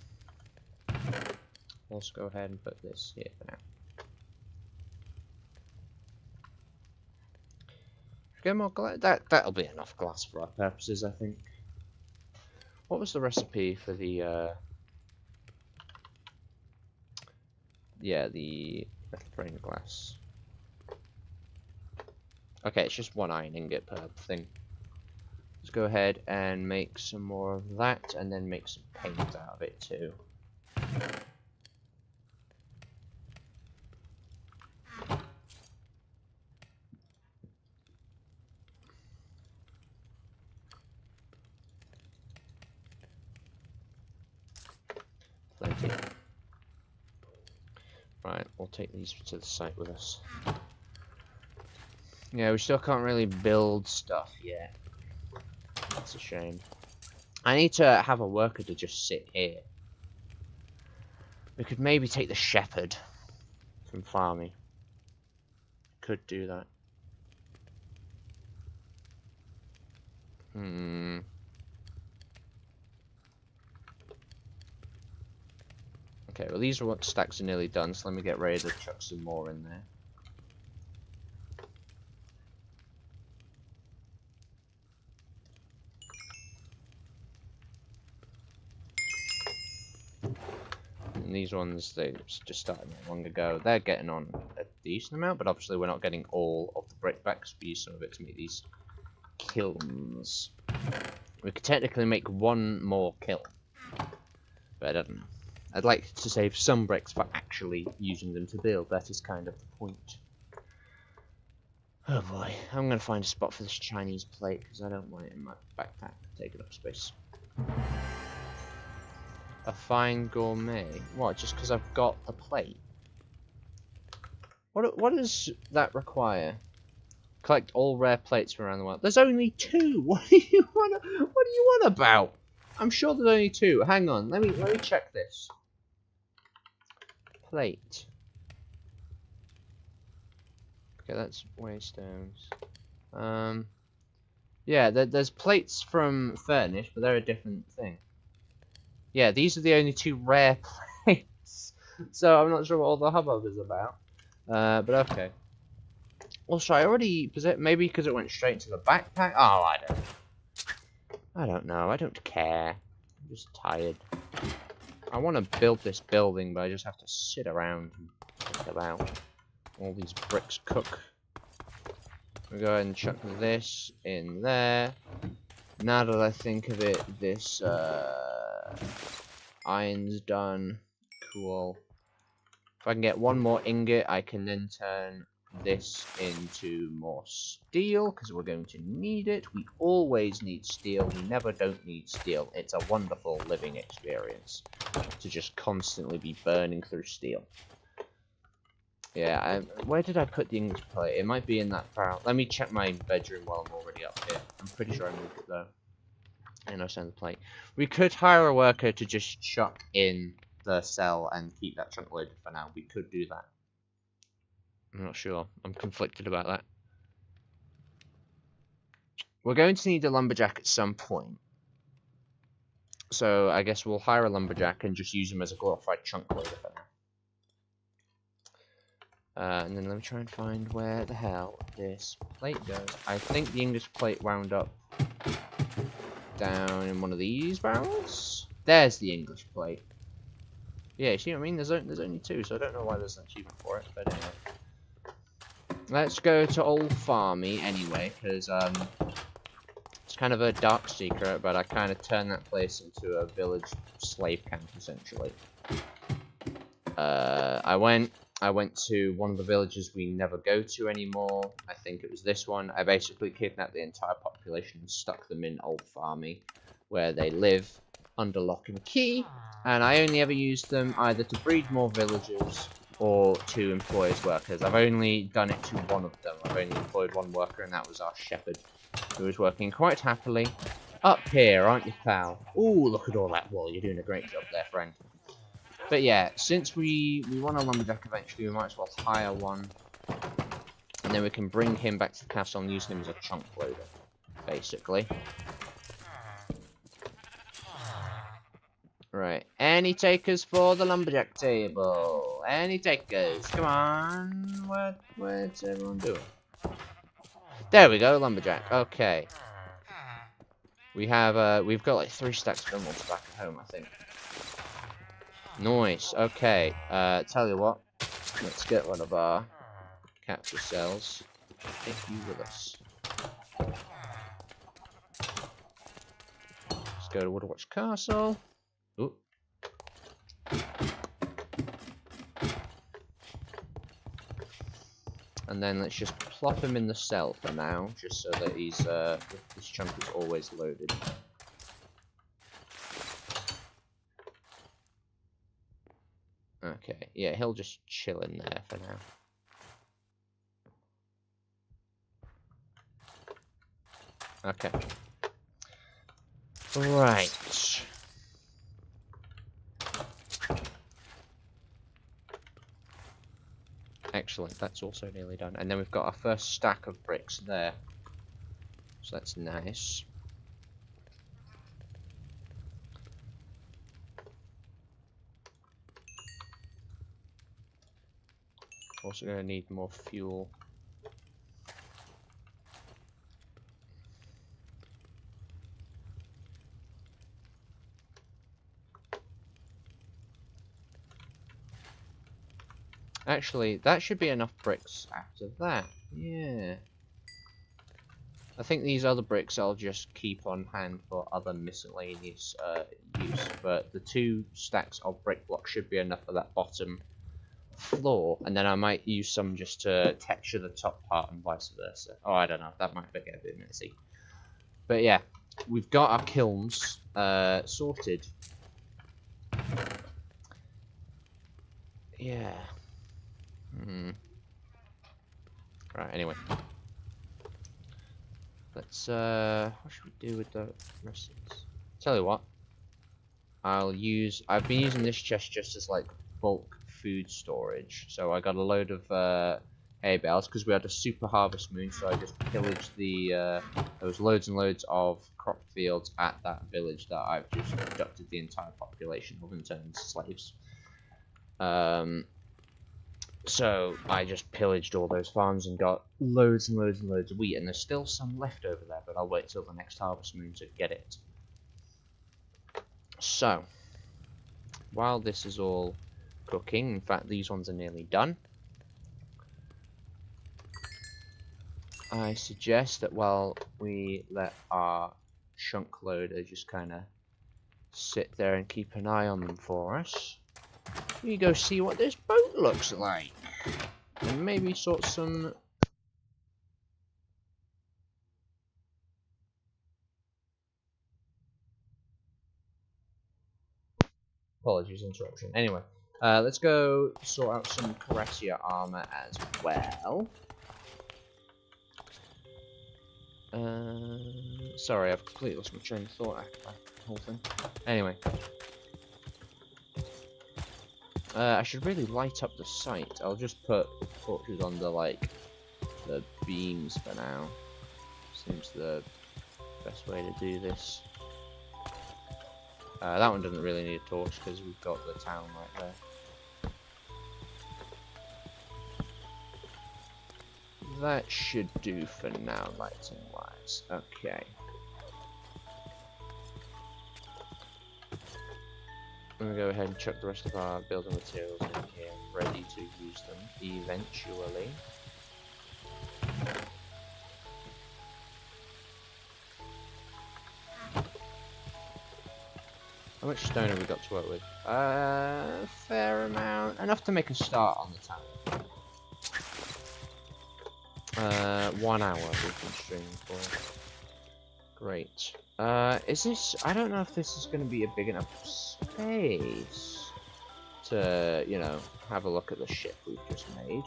Let's go ahead and put this here for now. Get more glass. That'll be enough glass for our purposes, I think. What was the recipe for the? Yeah, the metal frame glass. Okay, it's just 1 iron ingot per thing. Let's go ahead and make some more of that, and then make some paint out of it too. Plenty. Right, we'll take these to the site with us. Yeah, we still can't really build stuff yet. That's a shame. I need to have a worker to just sit here. We could maybe take the shepherd from farming. Could do that. Okay, well these are what stacks are nearly done, so let me get ready to chuck some more in there. And these ones, they just started not long ago. They're getting on a decent amount, but obviously we're not getting all of the brick back, so we use some of it to make these kilns. We could technically make 1 more kiln, but I don't know. I'd like to save some bricks for actually using them to build. That is kind of the point. Oh boy, I'm going to find a spot for this Chinese plate, because I don't want it in my backpack taking up space. A fine gourmet. What, just because I've got the plate? What does that require? Collect all rare plates from around the world. There's only 2! What do you want about? I'm sure there's only 2. Hang on, let me check this. Plate. Okay, that's waystones. Yeah, there's plates from Furnish, but they're a different thing. Yeah, these are the only 2 rare plates. So I'm not sure what all the hubbub is about. But okay. Also, I already... Maybe because it went straight to the backpack? Oh, I don't know. I don't care. I'm just tired. I want to build this building, but I just have to sit around and think about all these bricks cook. We'll go ahead and chuck this in there. Now that I think of it, this iron's done. Cool. If I can get 1 more ingot, I can then turn this into more steel, because we're going to need it. We always need steel. We never don't need steel. It's a wonderful living experience to just constantly be burning through steel. Yeah, where did I put the English plate? It might be in that file. Let me check my bedroom while I'm already up here. I'm pretty sure I moved it though. And I'll send the plate. We could hire a worker to just chuck in the cell and keep that chunk loaded for now. We could do that. I'm not sure. I'm conflicted about that. We're going to need a lumberjack at some point. So I guess we'll hire a lumberjack and just use him as a glorified chunk loader for now. And then let me try and find where the hell this plate goes. I think the English plate wound up down in one of these barrels. There's the English plate. Yeah, you see what I mean? There's only 2, so I don't know why there's an achievement for it. But anyway, let's go to Old Farmy anyway, because it's kind of a dark secret, but I kind of turned that place into a village slave camp essentially. I went to one of the villages we never go to anymore. I think it was this one. I basically kidnapped the entire population and stuck them in Old Farmy, where they live under lock and key. And I only ever used them either to breed more villagers or to employ as workers. I've only done it to one of them. I've only employed one worker, and that was our shepherd, who was working quite happily up here, aren't you, pal? Ooh, look at all that wool. You're doing a great job there, friend. But yeah, since we want a lumberjack eventually, we might as well hire one. And then we can bring him back to the castle and use him as a chunk loader, basically. Right, any takers for the lumberjack table? Any takers? Come on, what's everyone doing? There we go, lumberjack. Okay. We've got like 3 stacks of emeralds back at home, I think. Nice. Okay. Tell you what, let's get one of our capture cells. Take you with us. Let's go to Woodwatch Castle. Ooh. And then let's just plop him in the cell for now, just so that he's this chunk is always loaded. Okay, yeah, he'll just chill in there for now. Okay. Right. Excellent, that's also nearly done. And then we've got our first stack of bricks there. So that's nice. Also going to need more fuel. Actually, that should be enough bricks after that. Yeah. I think these other bricks I'll just keep on hand for other miscellaneous use. But the 2 stacks of brick blocks should be enough for that bottom floor. And then I might use some just to texture the top part and vice versa. Oh, I don't know. That might get a bit messy. But yeah, we've got our kilns sorted. Yeah. Right, anyway. Let's, what should we do with the rest of this? Tell you what. I've been using this chest just as, like, bulk food storage. So I got a load of, hay bales, because we had a super harvest moon, so I just pillaged the, there was loads and loads of crop fields at that village that I've just abducted the entire population of and turned into slaves. So I just pillaged all those farms and got loads and loads and loads of wheat, and there's still some left over there, but I'll wait till the next harvest moon to get it. So, while this is all cooking, in fact these ones are nearly done, I suggest that while we let our chunk loader just kind of sit there and keep an eye on them for us, we go see what this boat looks like, and maybe sort some... Apologies, interruption. Anyway, let's go sort out some Cuirassier armor as well. Sorry, I've completely lost my train of thought after that whole thing. Anyway. I should really light up the site. I'll just put torches on the beams for now. Seems the best way to do this. That one doesn't really need a torch because we've got the town right there. That should do for now, lighting wise. Okay. I'm gonna go ahead and chuck the rest of our building materials in here, ready to use them eventually. How much stone have we got to work with? Fair amount. Enough to make a start on the town. 1 hour we've been streaming for. Great. Is this... I don't know if this is going to be a big enough space to, you know, have a look at the ship we've just made.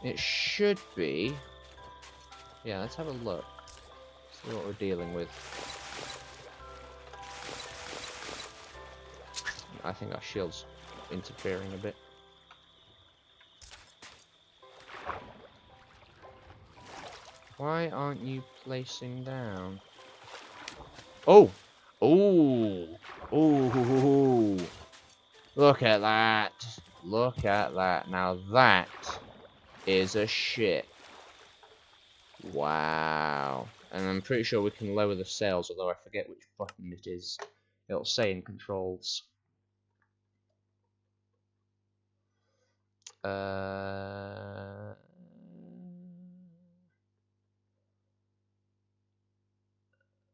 It should be. Yeah, let's have a look. See what we're dealing with. I think our shield's interfering a bit. Why aren't you placing down? Oh! Oh! Oh! Look at that! Look at that. Now that is a ship. Wow. And I'm pretty sure we can lower the sails, although I forget which button it is. It'll say in controls.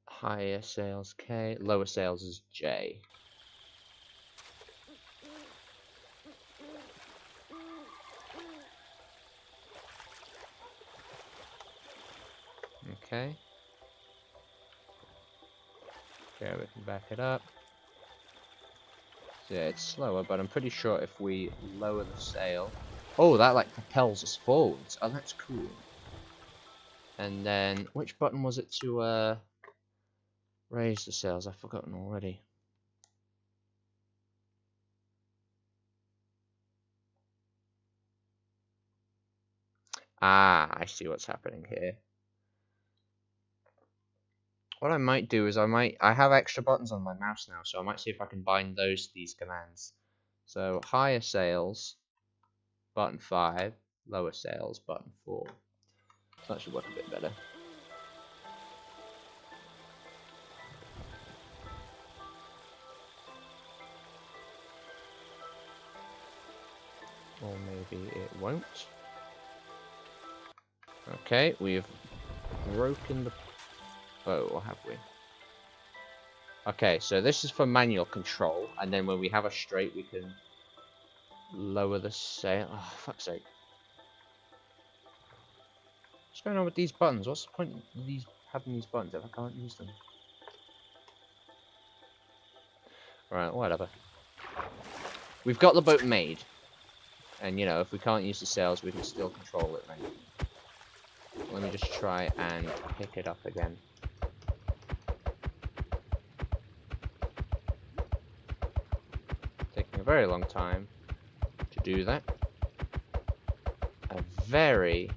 Higher sails K, lower sails is J. Okay. Okay, we can back it up. So yeah, it's slower, but I'm pretty sure if we lower the sail... Oh, that like propels us forwards. Oh, that's cool. And then, which button was it to raise the sails? I've forgotten already. Ah, I see what's happening here. What I might do is I have extra buttons on my mouse now, so I might see if I can bind those to these commands. So higher sails, button 5, lower sails, button 4. So that should work a bit better. Or maybe it won't. Okay, we've broken the boat, or have we? Okay, so this is for manual control, and then when we have a straight, we can lower the sail. Oh, fuck's sake. What's going on with these buttons? What's the point of having these buttons if I can't use them? Right, whatever. We've got the boat made. And, you know, if we can't use the sails, we can still control it, right? Let me just try and pick it up again. Taking a very long time to do that. A very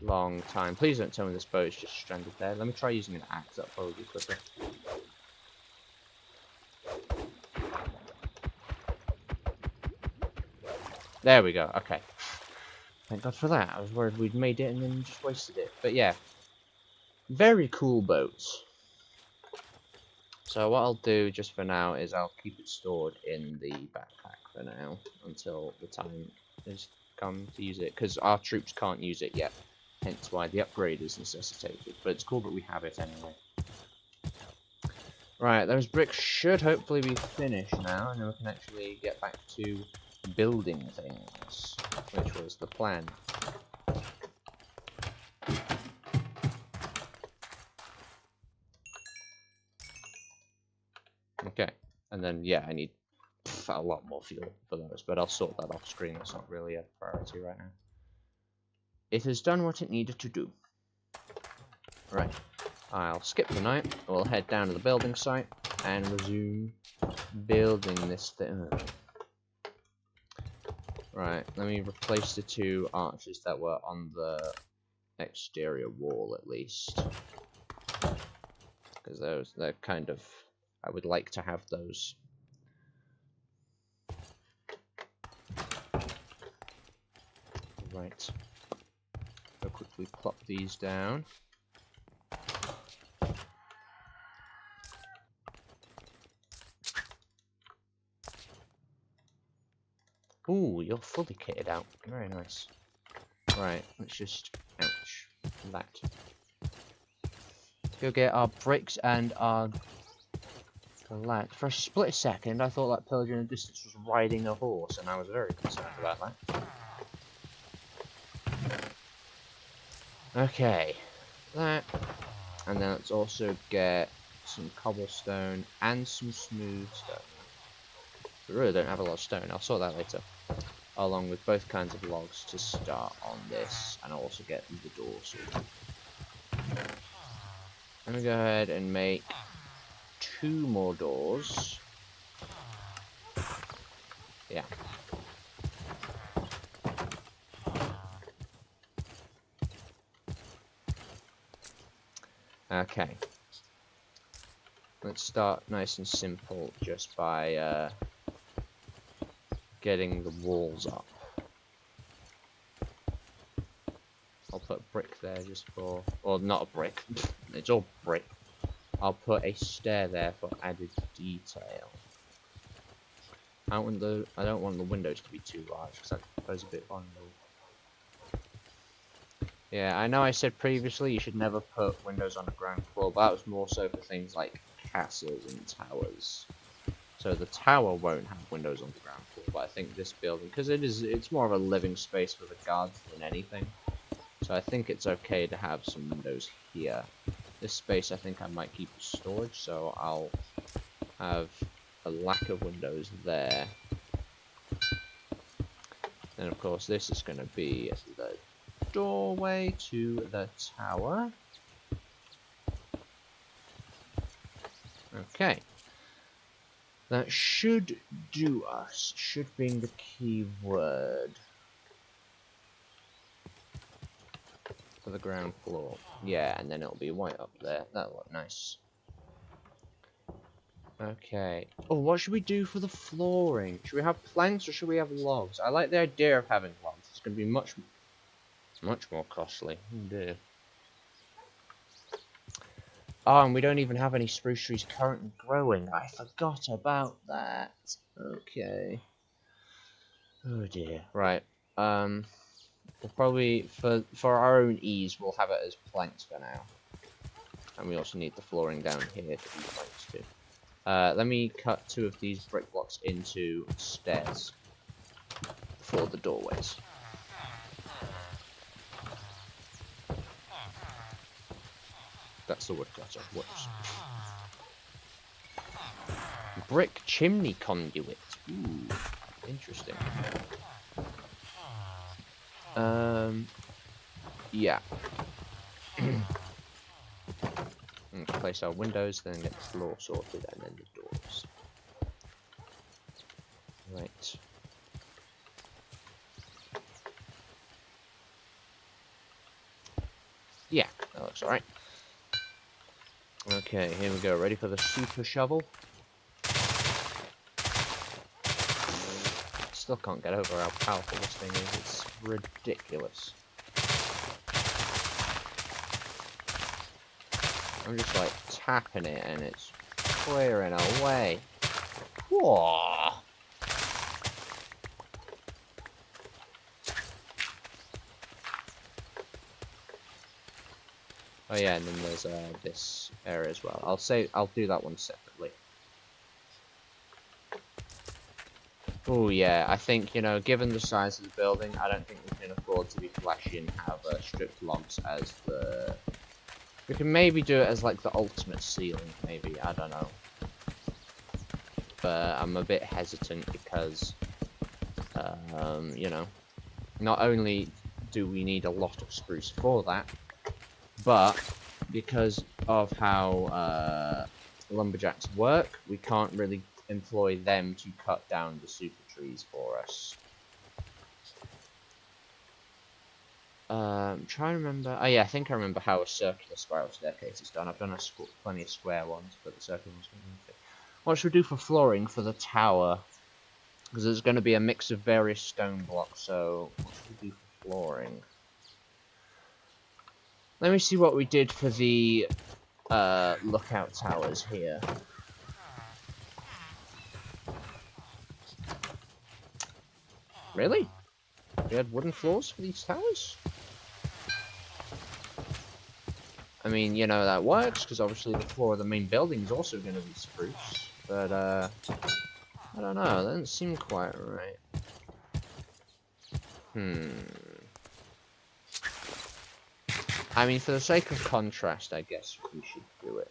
long time. Please don't tell me this boat is just stranded there. Let me try using an axe. That'll probably be quicker. There we go. Okay. Thank God for that. I was worried we'd made it and then just wasted it. But yeah. Very cool boats. So what I'll do just for now is I'll keep it stored in the backpack for now until the time has come to use it, because our troops can't use it yet, hence why the upgrade is necessitated. But it's cool that we have it anyway. Right, those bricks should hopefully be finished now, and then we can actually get back to building things, which was the plan. Okay, and then yeah, I need a lot more fuel for those, but I'll sort that off screen. It's not really a priority right now. It has done what it needed to do. Right, I'll skip the night. We'll head down to the building site and resume building this thing. Right, let me replace the 2 arches that were on the exterior wall at least. Because they're kind of... I would like to have those. Right. I'll quickly plop these down. Ooh, you're fully kitted out. Very nice. Right, let's just... Ouch. That. Go get our bricks and our... glass. For a split second, I thought that pillager in the distance was riding a horse, and I was very concerned about that. Okay. That. And then let's also get some cobblestone and some smooth stone. We really don't have a lot of stone. I'll sort that later. Along with both kinds of logs to start on this, and I'll also get the doors. I'm gonna go ahead and make 2 more doors. Yeah. Okay. Let's start nice and simple just by getting the walls up. I'll put brick there just for... Well, not a brick. It's all brick. I'll put a stair there for added detail. I don't want the windows to be too large because that goes a bit on the... Yeah, I know I said previously you should never put windows on the ground floor, but that was more so for things like castles and towers. So the tower won't have windows on the ground floor, but I think this building, because it's more of a living space for the guards than anything. So I think it's okay to have some windows here. This space I think I might keep as storage, so I'll have a lack of windows there. And of course this is going to be the doorway to the tower. Okay. That should do us. Should being the key word. For the ground floor. Yeah, and then it'll be white up there. That'll look nice. Okay. Oh, what should we do for the flooring? Should we have planks or should we have logs? I like the idea of having logs. It's going to be much more costly. Oh dear. Oh, and we don't even have any spruce trees currently growing. I forgot about that. Okay. Oh dear. Right. We'll probably, for our own ease, we'll have it as planks for now. And we also need the flooring down here to be planks too. Let me cut 2 of these brick blocks into stairs for the doorways. That's the woodcutter. Whoops. Brick chimney conduit. Ooh, interesting. Yeah. And place our windows, then get the floor sorted, and then the doors. Right. Yeah, that looks alright. Okay, here we go. Ready for the super shovel? Still can't get over how powerful this thing is. It's ridiculous. I'm just like tapping it and it's clearing away. Whoa! Oh yeah, and then there's this area as well. I'll do that one separately. Oh yeah, I think, you know, given the size of the building, I don't think we can afford to be flashy and have stripped logs as the... We can maybe do it as like the ultimate ceiling, maybe, I don't know. But I'm a bit hesitant because, you know, not only do we need a lot of spruce for that, but because of how lumberjacks work, we can't really employ them to cut down the super trees for us. I'm trying to remember. Oh yeah, I think I remember how a circular spiral staircase is done. I've done plenty of square ones, but the circular ones. What should we do for flooring for the tower? Because there's going to be a mix of various stone blocks. So what should we do for flooring? Let me see what we did for the lookout towers here. Really? We had wooden floors for these towers? I mean, you know, that works, because obviously the floor of the main building is also going to be spruce. But, I don't know, that doesn't seem quite right. I mean, for the sake of contrast, I guess we should do it.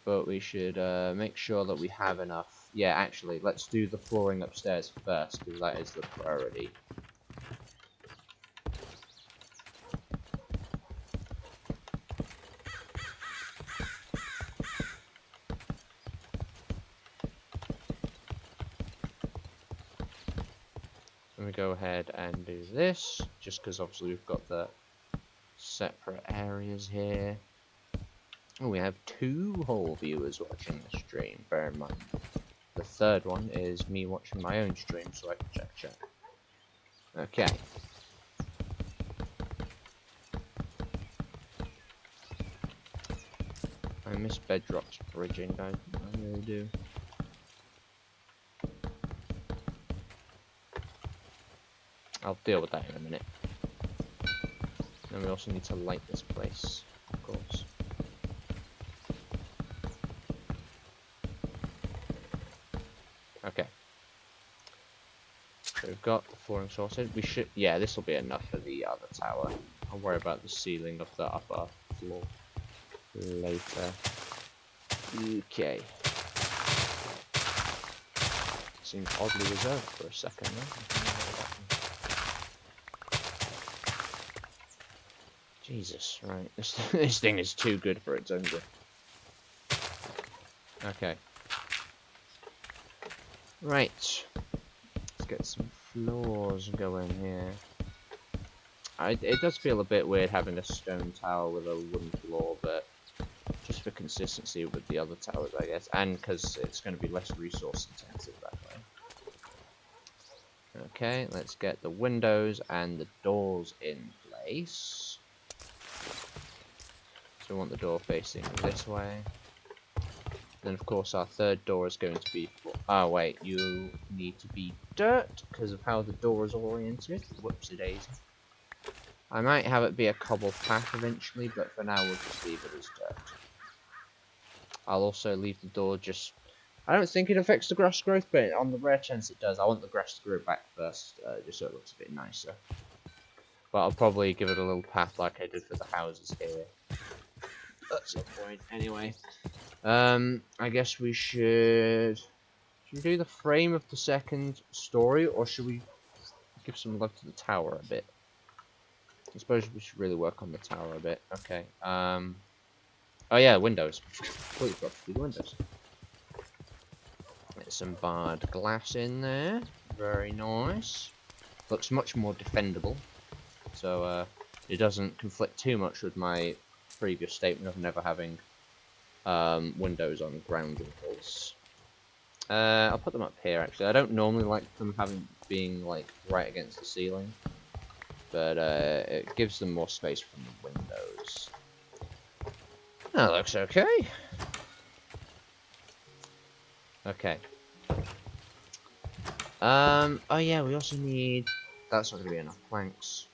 But we should make sure that we have enough. Yeah, actually, let's do the flooring upstairs first, because that is the priority. Let me go ahead and do this, just because obviously we've got the separate areas here. Oh, we have 2 whole viewers watching the stream, bear in mind. The third one is me watching my own stream, so I can check. Okay. I miss Bedrock's bridging, I really do. I'll deal with that in a minute. And we also need to light this place, of course. Okay. So we've got the flooring sorted. We should, yeah, this will be enough for the other tower. I'll worry about the ceiling of the upper floor later. Okay. Seems oddly reserved for a second though. Jesus, right. This thing is too good for its own good. Okay. Right. Let's get some floors going here. It does feel a bit weird having a stone tower with a wooden floor, but just for consistency with the other towers, I guess, and because it's going to be less resource intensive that way. Okay, let's get the windows and the doors in place. So we want the door facing this way. Then of course our third door is going to be for, oh wait, you need to be dirt because of how the door is oriented. Whoopsie daisy. I might have it be a cobble path eventually, but for now we'll just leave it as dirt. I'll also leave the door just, I don't think it affects the grass growth, but on the rare chance it does, I want the grass to grow back first, just so it looks a bit nicer. But I'll probably give it a little path like I did for the houses here. At some point, anyway. I guess we should we do the frame of the second story, or should we give some love to the tower a bit? I suppose we should really work on the tower a bit. Okay. Oh yeah, windows. Completely forgot to do the windows. Get some barred glass in there. Very nice. Looks much more defendable. So it doesn't conflict too much with my previous statement of never having windows on ground walls. I'll put them up here actually. I don't normally like them being like right against the ceiling, but it gives them more space from the windows. That looks okay. Okay. Oh yeah, we also need. That's not gonna be enough planks.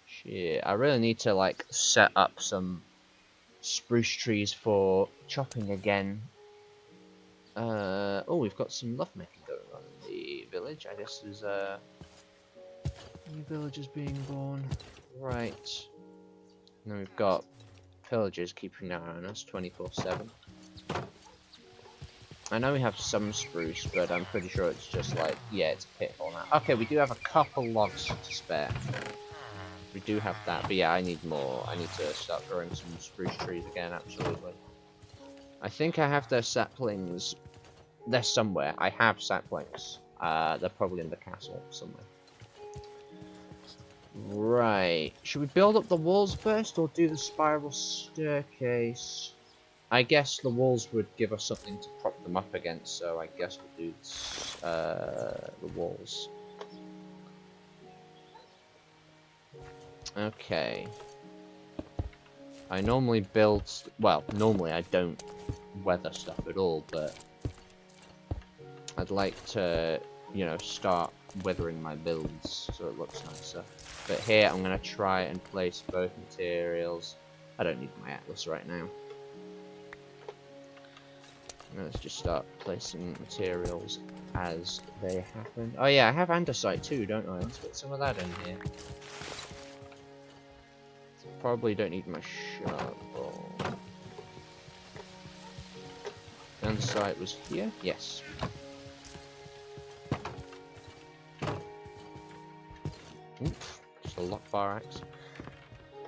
Shit, I really need to like set up some spruce trees for chopping again. Oh, we've got some lovemaking going on in the village. I guess there's new villagers being born. Right. And then we've got pillagers keeping an eye on us 24/7. I know we have some spruce, but I'm pretty sure it's just like, yeah, it's a pitfall now. Okay, we do have a couple logs to spare. We do have that, but yeah, I need more. I need to start growing some spruce trees again, absolutely. I think I have their saplings. They're somewhere. I have saplings. They're probably in the castle somewhere. Right. Should we build up the walls first or do the spiral staircase? I guess the walls would give us something to prop them up against, so I guess we'll do this, the walls. Okay. I normally build, well, normally I don't weather stuff at all, but I'd like to, you know, start weathering my builds so it looks nicer. But here I'm going to try and place both materials. I don't need my atlas right now. Let's just start placing materials as they happen. Oh yeah, I have andesite too, don't I? Let's put some of that in here. Probably don't need my shovel. The andesite was here? Yes. Oof, just a lock bar axe.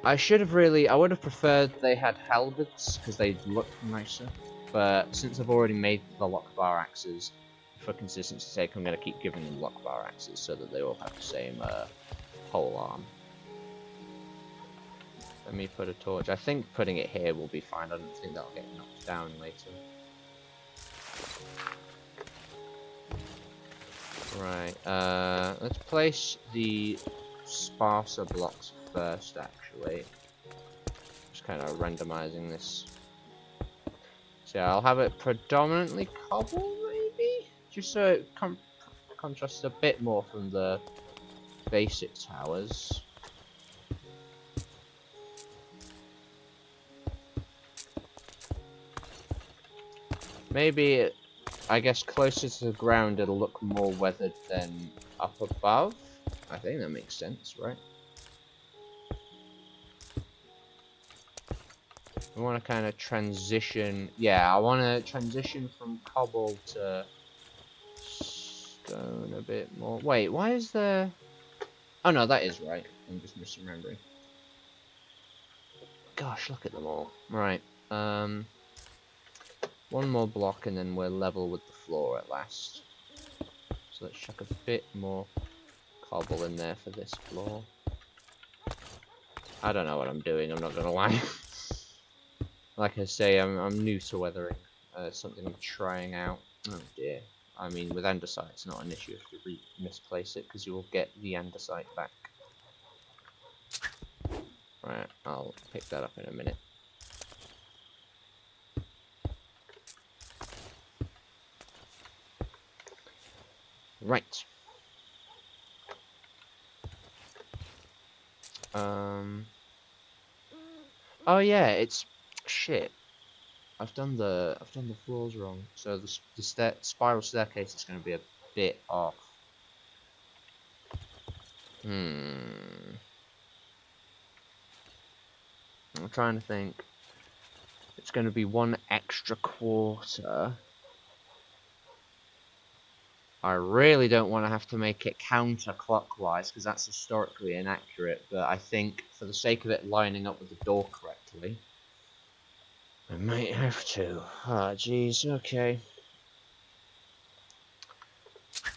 I would have preferred they had halberds, because they look nicer. But since I've already made the lock bar axes, for consistency's sake, I'm going to keep giving them lock bar axes so that they all have the same pole arm. Let me put a torch. I think putting it here will be fine. I don't think that'll get knocked down later. Right, let's place the sparser blocks first, actually. Just kind of randomizing this. So yeah, I'll have it predominantly cobble, maybe? Just so it contrasts a bit more from the basic towers. Maybe, I guess closer to the ground it'll look more weathered than up above. I think that makes sense, right? I want to kind of transition. Yeah, I want to transition from cobble to stone a bit more. Wait, why is there... Oh no, that is right. I'm just misremembering. Gosh, look at them all. Right. One more block and then we're level with the floor at last. So let's chuck a bit more cobble in there for this floor. I don't know what I'm doing, I'm not gonna lie. Like I say, I'm new to weathering. Something I'm trying out. Oh dear. I mean, with andesite, it's not an issue if you misplace it, because you will get the andesite back. Right, I'll pick that up in a minute. Right. Oh yeah, it's shit. I've done the floors wrong. So the spiral staircase is going to be a bit off. I'm trying to think. It's going to be 1 extra quarter. I really don't want to have to make it counterclockwise because that's historically inaccurate, but I think for the sake of it lining up with the door correctly, I might have to. Ah, jeez, okay.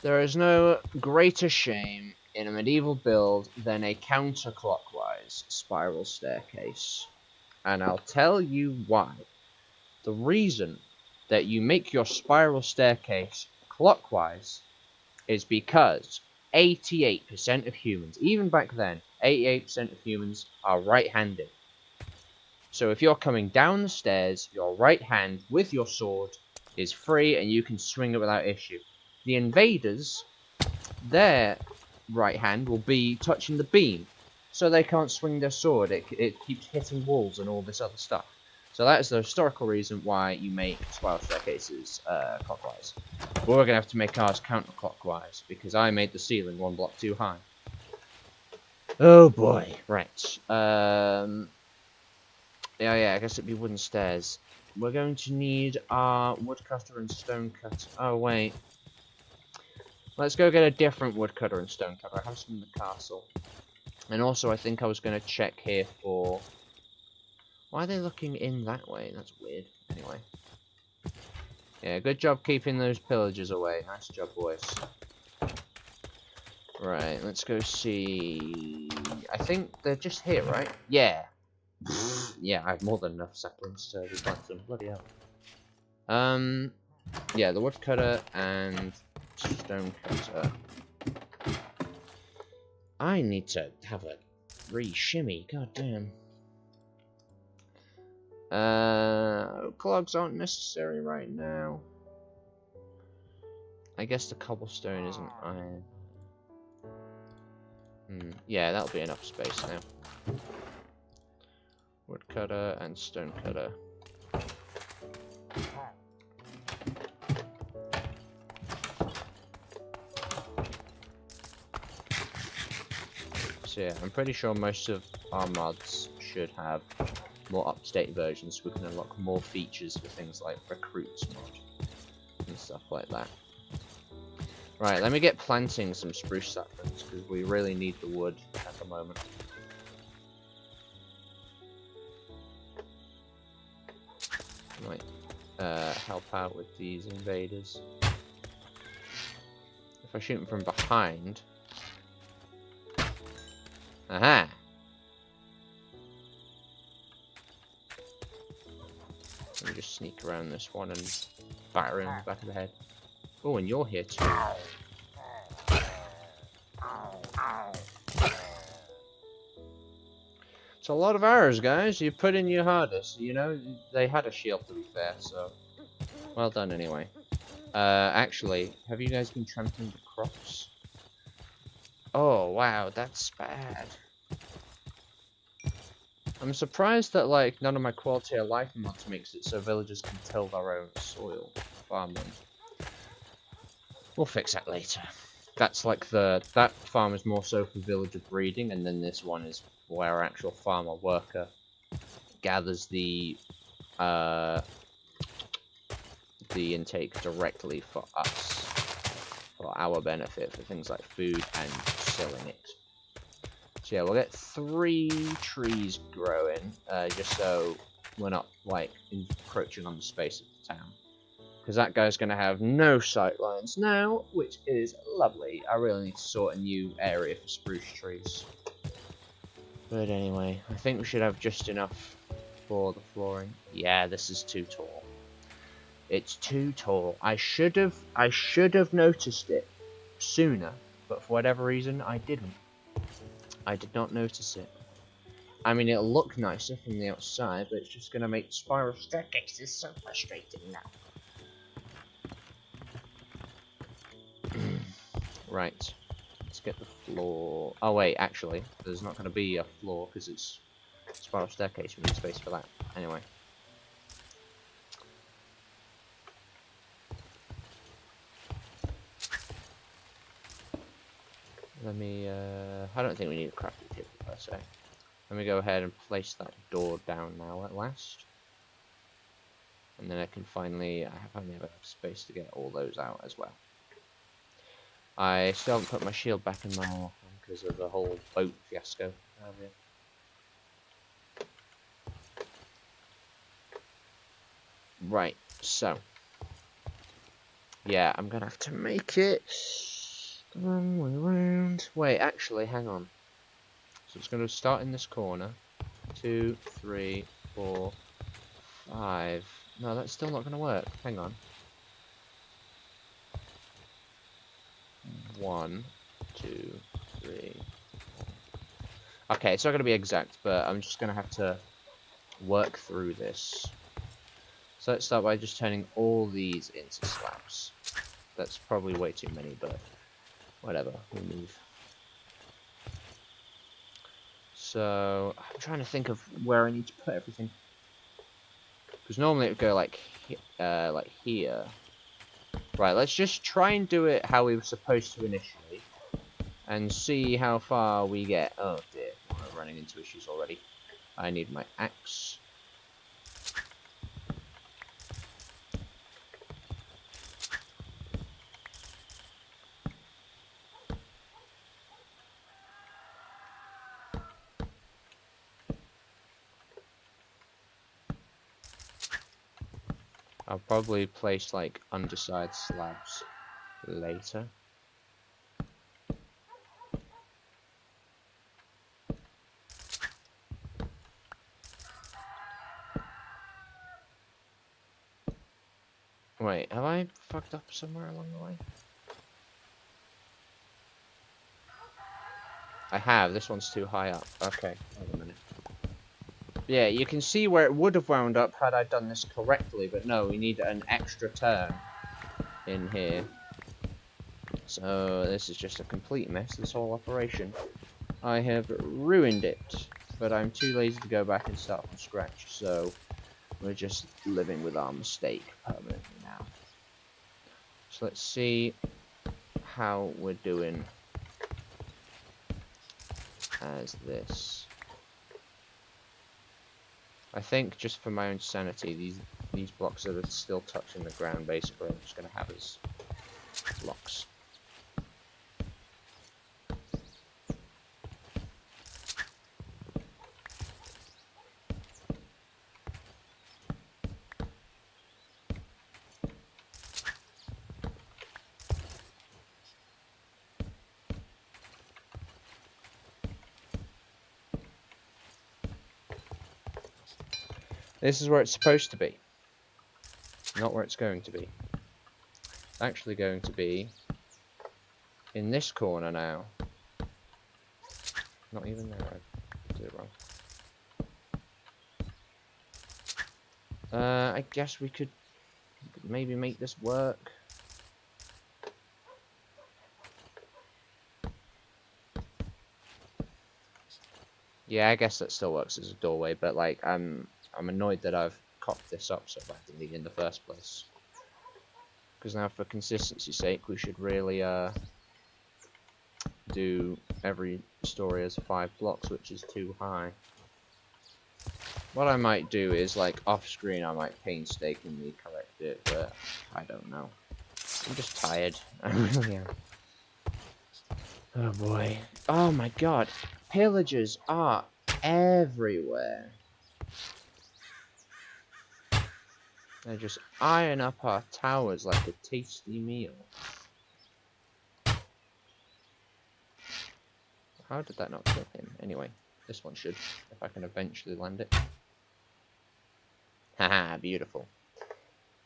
There is no greater shame in a medieval build than a counterclockwise spiral staircase. And I'll tell you why. The reason that you make your spiral staircase clockwise is because 88% of humans, even back then, 88% of humans are right-handed. So if you're coming down the stairs, your right hand with your sword is free and you can swing it without issue. The invaders, their right hand will be touching the beam, so they can't swing their sword. It keeps hitting walls and all this other stuff. So that is the historical reason why you make spiral staircases clockwise. But we're going to have to make ours counterclockwise, because I made the ceiling 1 block too high. Oh boy. Right. Yeah, I guess it'd be wooden stairs. We're going to need our woodcutter and stonecutter. Oh, wait. Let's go get a different woodcutter and stonecutter. I have some in the castle. And also, I think I was going to check here for... Why are they looking in that way? That's weird. Anyway. Yeah, good job keeping those pillagers away. Nice job, boys. Right, let's go see. I think they're just here, right? Yeah. Yeah, I have more than enough saplings to replant them. Bloody hell. Yeah, the woodcutter and stone cutter. I need to have a re-shimmy. God damn. Clogs aren't necessary right now. I guess the cobblestone isn't iron. Yeah, that'll be enough space now. Woodcutter and stone cutter. So yeah, I'm pretty sure most of our mods should have more up-to-date versions so we can unlock more features for things like recruits mod and stuff like that. Right, let me get planting some spruce saplings because we really need the wood at the moment. Might help out with these invaders. If I shoot them from behind. Aha! Let me just sneak around this one and batter him in the back of the head. Oh, and you're here too. It's a lot of arrows, guys. You put in your hardest. You know, they had a shield to be fair, so well done anyway. Actually, have you guys been trampling the crops? Oh, wow, that's bad. I'm surprised that, like, none of my quality of life mods makes it so villagers can till their own soil farmland. We'll fix that later. That's like that farm is more so for villager breeding, and then this one is where our actual farmer worker gathers the intake directly for us, for our benefit, for things like food and selling it. So yeah, we'll get 3 trees growing, just so we're not, like, encroaching on the space of the town. Because that guy's going to have no sight lines now, which is lovely. I really need to sort a new area for spruce trees. But anyway, I think we should have just enough for the flooring. Yeah, this is too tall. It's too tall. I should have noticed it sooner, but for whatever reason, I didn't. I did not notice it. I mean, it'll look nicer from the outside, but it's just going to make spiral staircases so frustrating now. Right. Let's get the floor. Oh, wait, actually, there's not going to be a floor because it's spiral staircase. We need space for that. Anyway. Let me, I don't think we need a crafting table per se. Let me go ahead and place that door down now at last. And then I can finally, I finally have enough space to get all those out as well. I still haven't put my shield back in my hand because of the whole boat fiasco earlier. Right, so. Yeah, I'm gonna have to make it the wrong way around. Wait, actually, hang on. So it's gonna start in this corner. 2, 3, 4, 5. No, that's still not gonna work. Hang on. 1, 2, 3. Okay, it's not gonna be exact, but I'm just gonna have to work through this. So let's start by just turning all these into slabs. That's probably way too many, but whatever, we'll move. So I'm trying to think of where I need to put everything. Because normally it would go like here. Right, let's just try and do it how we were supposed to initially. And see how far we get. Oh dear, we're running into issues already. I need my axe. I'll probably place like underside slabs later. Wait, have I fucked up somewhere along the way? I have. This one's too high up. Okay, hold a minute. Yeah, you can see where it would have wound up had I done this correctly, but no, we need an extra turn in here. So this is just a complete mess, this whole operation. I have ruined it, but I'm too lazy to go back and start from scratch, so we're just living with our mistake permanently now. So let's see how we're doing as this. I think just for my own sanity, these blocks that are still touching the ground, basically, I'm just going to have as blocks. This is where it's supposed to be, not where it's going to be. It's actually going to be in this corner now. Not even there, I did it wrong. I guess we could maybe make this work. Yeah, I guess that still works as a doorway, but like I'm annoyed that I've cocked this up so badly in the first place. Because now, for consistency's sake, we should really do every story as 5 blocks, which is too high. What I might do is, like, off screen, I might painstakingly correct it, but I don't know. I'm just tired. I really am. Oh boy. Oh my god. Pillagers are everywhere. They just iron up our towers like a tasty meal. How did that not kill him? Anyway, this one should, if I can eventually land it. Haha, beautiful.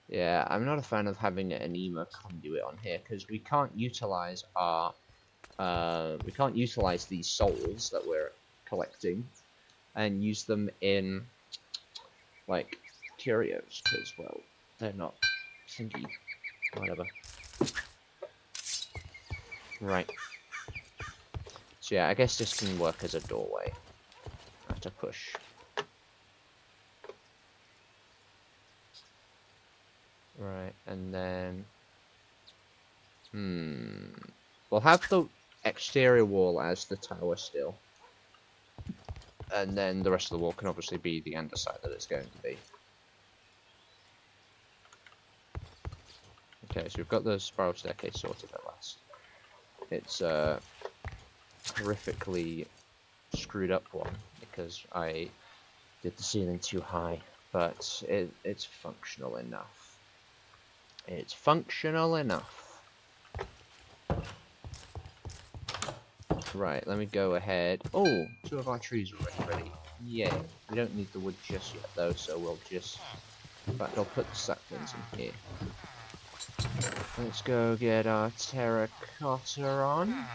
Yeah, I'm not a fan of having an EMA conduit on here because we can't utilize our these souls that we're collecting and use them in like curios because, well, they're not thingy. Whatever. Right. So yeah, I guess this can work as a doorway. I have to push. Right, and then we'll have the exterior wall as the tower still. And then the rest of the wall can obviously be the underside that it's going to be. Okay, so we've got the spiral staircase sorted at last. It's a horrifically screwed up one because I did the ceiling too high, but it's functional enough. It's functional enough. Right, let me go ahead. Oh, 2 of our trees are already ready. Yeah, we don't need the wood just yet though, so we'll just... In fact, I'll put the saplings in here. Let's go get our terracotta on.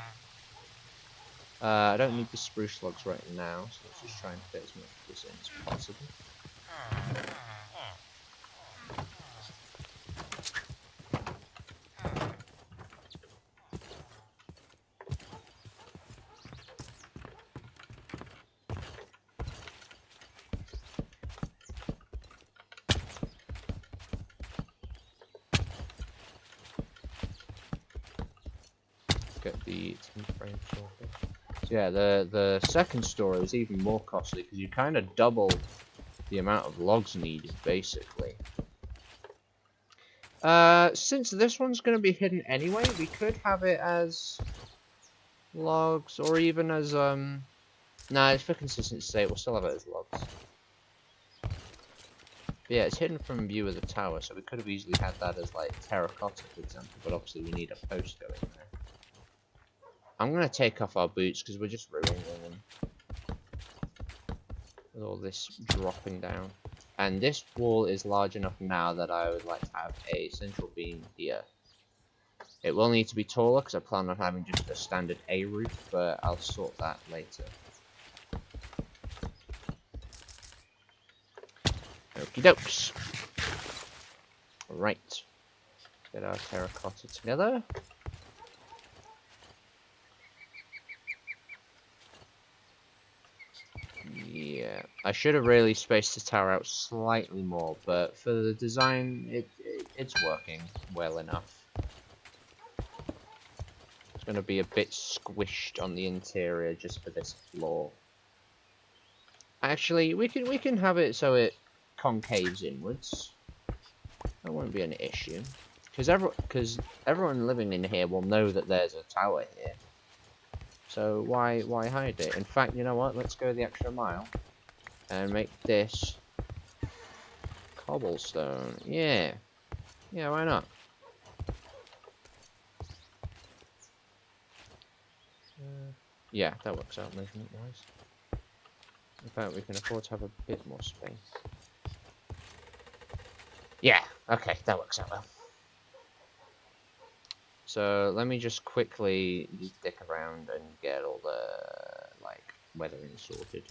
I don't need the spruce logs right now, so let's just try and fit as much of this in as possible. Get the tin frame sorted. So yeah, the second story is even more costly because you kind of double the amount of logs needed, basically. Since this one's going to be hidden anyway, we could have it as logs, or even as, nah, for consistency's sake, we'll still have it as logs. But yeah, it's hidden from view of the tower, so we could have easily had that as, like, terracotta, for example, but obviously we need a post going there. I'm going to take off our boots, because we're just ruining them. With all this dropping down. And this wall is large enough now that I would like to have a central beam here. It will need to be taller because I plan on having just a standard A roof, but I'll sort that later. Okie dokes. Right. Get our terracotta together. Yeah, I should have really spaced the tower out slightly more, but for the design, it's working well enough. It's going to be a bit squished on the interior just for this floor. Actually, we can have it so it concaves inwards. That won't be an issue, because everyone living in here will know that there's a tower here. So why hide it? In fact, you know what? Let's go the extra mile and make this cobblestone. Yeah, why not? Yeah, that works out measurement-wise. In fact, we can afford to have a bit more space. Yeah, okay, that works out well. So let me just quickly dick around and get all the weathering sorted.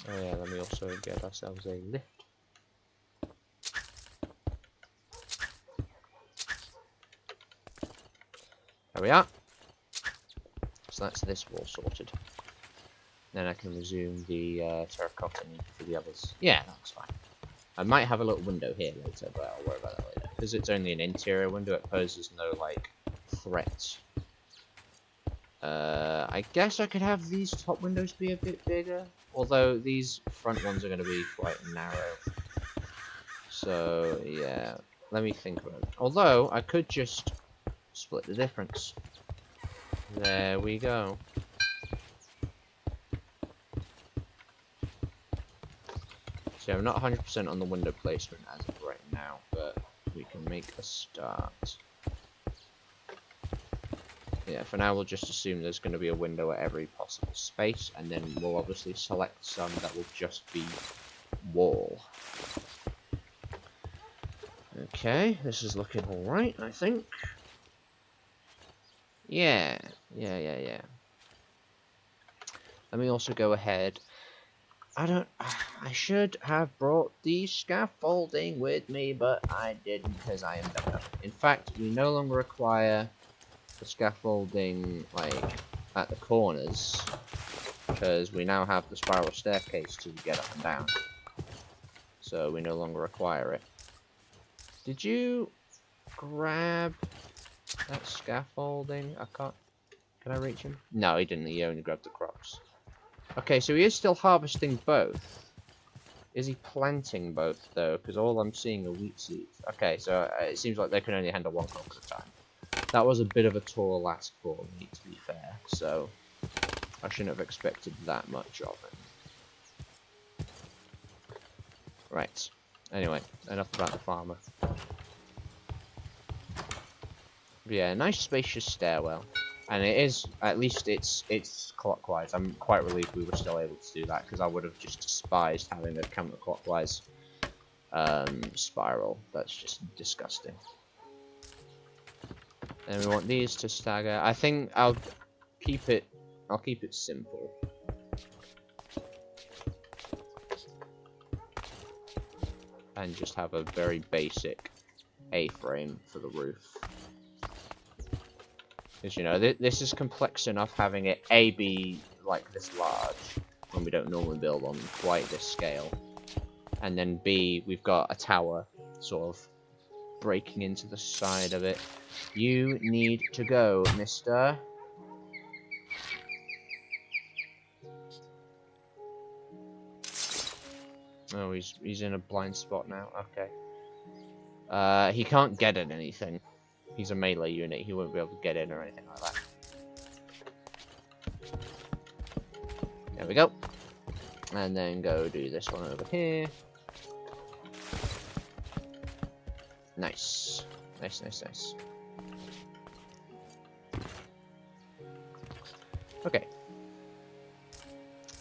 Oh yeah, let me also get ourselves a lift. There we are. So that's this wall sorted. Then I can resume the terracotta need for the others. Yeah, that's fine. I might have a little window here later, but I'll worry about that later. Because it's only an interior window, it poses no, threats. I guess I could have these top windows be a bit bigger. Although, these front ones are going to be quite narrow. So, yeah. Let me think about it. Although, I could just split the difference. There we go. So I'm not 100% on the window placement as of right now, but we can make a start. Yeah, for now we'll just assume there's going to be a window at every possible space, and then we'll obviously select some that will just be wall. Okay, this is looking alright, I think. Yeah. Let me also go ahead. I should have brought the scaffolding with me, but I didn't because I am dumb. In fact, we no longer require the scaffolding, at the corners, because we now have the spiral staircase to get up and down. So we no longer require it. Did you grab that scaffolding? I can't... Can I reach him? No, he didn't. He only grabbed the crops. Okay, so he is still harvesting both. Is he planting both, though? Because all I'm seeing are wheat seeds. Okay, so it seems like they can only handle one crop at a time. That was a bit of a tall ask for me, to be fair, so I shouldn't have expected that much of it. Right. Anyway, enough about the farmer. But yeah, nice spacious stairwell. And it is, at least it's clockwise. I'm quite relieved we were still able to do that, because I would have just despised having a counterclockwise spiral. That's just disgusting. And we want these to stagger. I think I'll keep it simple. And just have a very basic A-frame for the roof. Because, you know, this is complex enough having it A be like this large, when we don't normally build on quite this scale. And then B, we've got a tower sort of breaking into the side of it. You need to go, mister. Oh, he's in a blind spot now. Okay. He can't get at anything. He's a melee unit. He won't be able to get in or anything like that. There we go. And then go do this one over here. Nice. Nice, nice, nice. Okay.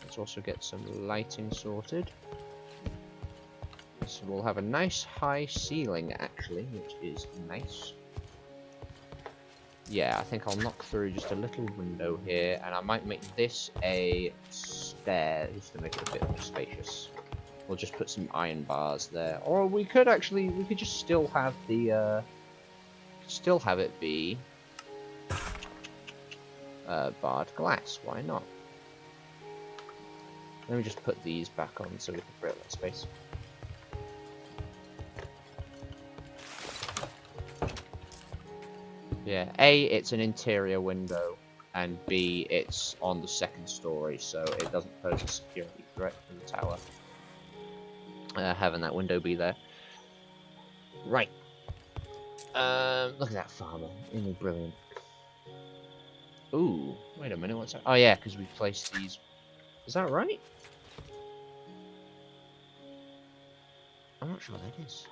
Let's also get some lighting sorted. So we'll have a nice high ceiling, actually, which is nice. Yeah, I think I'll knock through just a little window here, and I might make this a stair, just to make it a bit more spacious. We'll just put some iron bars there. Or we could actually, we could just still have the, still have it be barred glass. Why not? Let me just put these back on so we can free up that space. Yeah, A, it's an interior window, and B, it's on the second story, so it doesn't pose a security threat for the tower. Having that window be there. Right. Look at that farmer. Isn't he brilliant? Ooh, wait a minute, what's that? Oh yeah, because we placed these. Is that right? I'm not sure that is.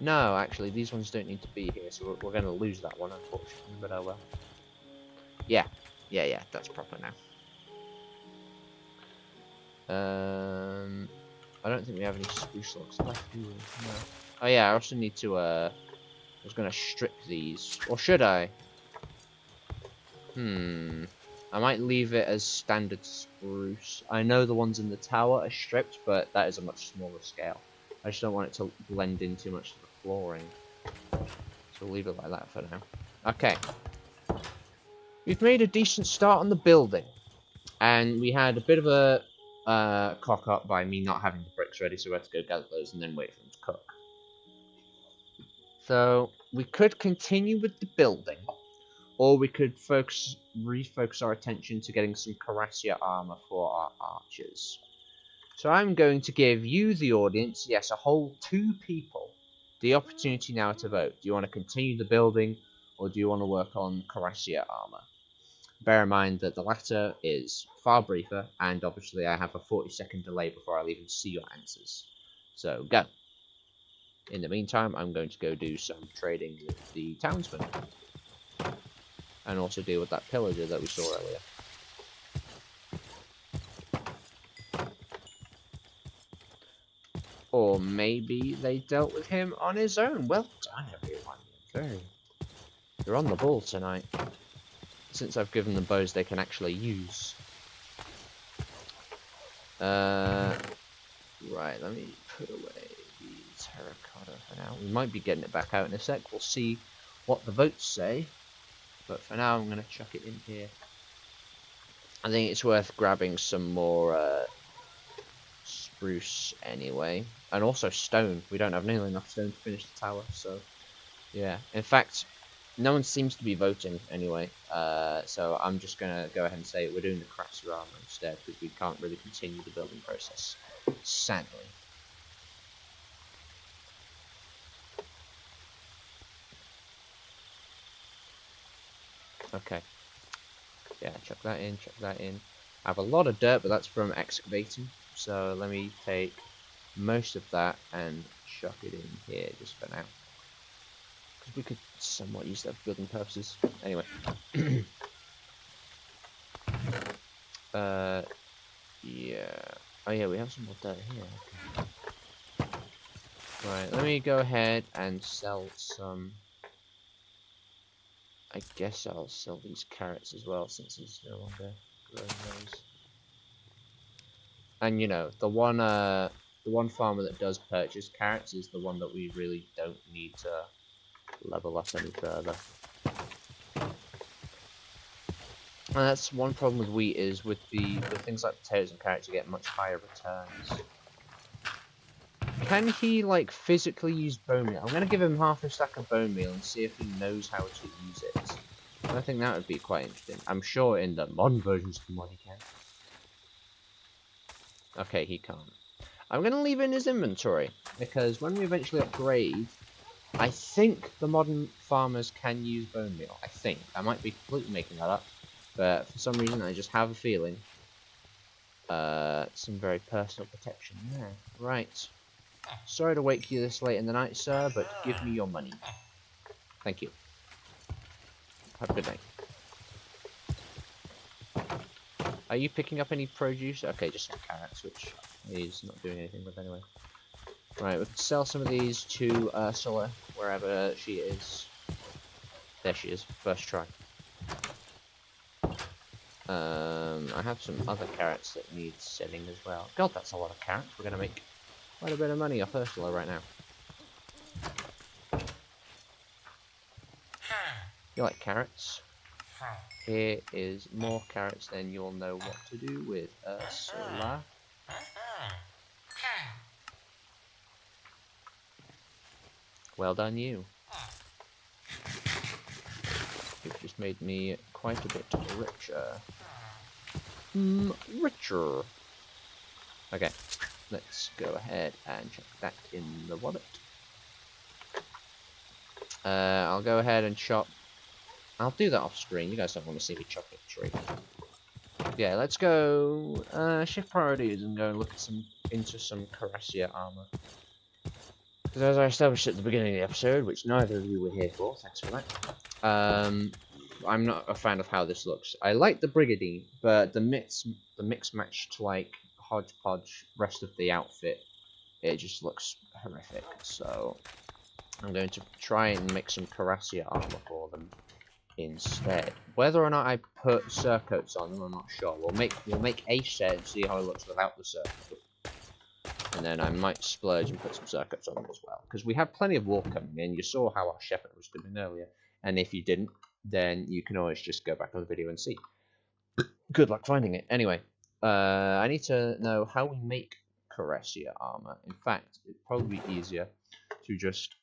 No, actually, these ones don't need to be here, so we're going to lose that one, unfortunately, but oh well. Yeah, that's proper now. I don't think we have any spruce logs left, do we? No. Oh yeah, I also need to, I was going to strip these. Or should I? I might leave it as standard spruce. I know the ones in the tower are stripped, but that is a much smaller scale. I just don't want it to blend in too much to the flooring. So we'll leave it like that for now. Okay. We've made a decent start on the building. And we had a bit of a cock up by me not having the bricks ready, so we had to go gather those and then wait for them to cook. So we could continue with the building, or we could refocus our attention to getting some Cuirassier armor for our archers. So I'm going to give you, the audience, yes, a whole 2 people, the opportunity now to vote. Do you want to continue the building, or do you want to work on Cuirassier armor? Bear in mind that the latter is far briefer, and obviously I have a 40-second delay before I'll even see your answers. So, go. In the meantime, I'm going to go do some trading with the townsmen. And also deal with that pillager that we saw earlier. Or maybe they dealt with him on his own. Well done, everyone. You're on the ball tonight. Since I've given them bows they can actually use. Right, let me put away the terracotta for now. We might be getting it back out in a sec. We'll see what the votes say. But for now, I'm going to chuck it in here. I think it's worth grabbing some more spruce anyway. And also stone. We don't have nearly enough stone to finish the tower, so yeah. In fact, no one seems to be voting anyway. So I'm just going to go ahead and say we're doing the Cuirassier armor instead, because we can't really continue the building process, sadly. Okay. Yeah, chuck that in, chuck that in. I have a lot of dirt, but that's from excavating. So let me take most of that and chuck it in here just for now. Because we could somewhat use that for building purposes. Anyway. Yeah. Oh yeah, we have some more dirt here. Okay. Right, let me go ahead and sell some. I guess I'll sell these carrots as well, since he's no longer growing those. And you know, the one farmer that does purchase carrots is the one that we really don't need to level up any further. And that's one problem with wheat, is with things like potatoes and carrots, you get much higher returns. Can he like physically use bone meal? I'm gonna give him half a stack of bone meal and see if he knows how to use it. I think that would be quite interesting. I'm sure in the modern versions of the mod he can. Okay, he can't. I'm gonna leave it in his inventory, because when we eventually upgrade, I think the modern farmers can use bone meal. I think. I might be completely making that up, but for some reason I just have a feeling. some very personal protection there. Right. Sorry to wake you this late in the night, sir, but give me your money. Thank you. Have a good night. Are you picking up any produce? Okay, just some carrots, which he's not doing anything with anyway. Right, we can sell some of these to Ursula, wherever she is. There she is, first try. I have some other carrots that need selling as well. God, that's a lot of carrots. We're going to make quite a bit of money off Ursula right now. You like carrots? Here is more carrots than you'll know what to do with Ursula. Well done, you. You've just made me quite a bit richer. Richer. Okay, let's go ahead and check that in the wallet. I'll go ahead and chop. I'll do that off screen. You guys don't want to see me chop a tree. Yeah, let's go shift priorities and go and look at into some Cuirassier armor. Because as I established at the beginning of the episode, which neither of you were here for, thanks for that. I'm not a fan of how this looks. I like the Brigandine, but the mix matched like hodgepodge rest of the outfit, it just looks horrific. So I'm going to try and make some Cuirassier armor for them instead. Whether or not I put surcoats on them, I'm not sure. We'll make a set and see how it looks without the surcoat. And then I might splurge and put some surcoats on them as well. Because we have plenty of wool coming in. You saw how our shepherd was doing earlier. And if you didn't, then you can always just go back on the video and see. Good luck finding it. Anyway, I need to know how we make Cuirassier armor. In fact, it'd probably be easier to just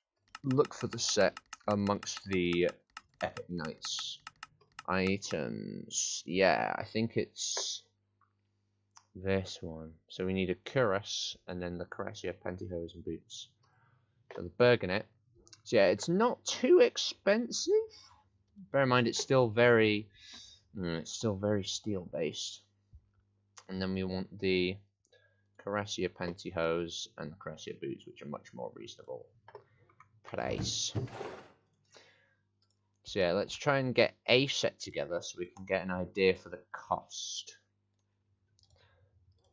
look for the set amongst the Epic Knights items. Yeah, I think it's this one. So we need a cuirass and then the Cuirassier pantyhose and boots. So the Burgonet. So yeah, it's not too expensive. Bear in mind, it's still very steel based. And then we want the Cuirassier pantyhose and the Cuirassier boots, which are much more reasonable price. So yeah, let's try and get a set together so we can get an idea for the cost.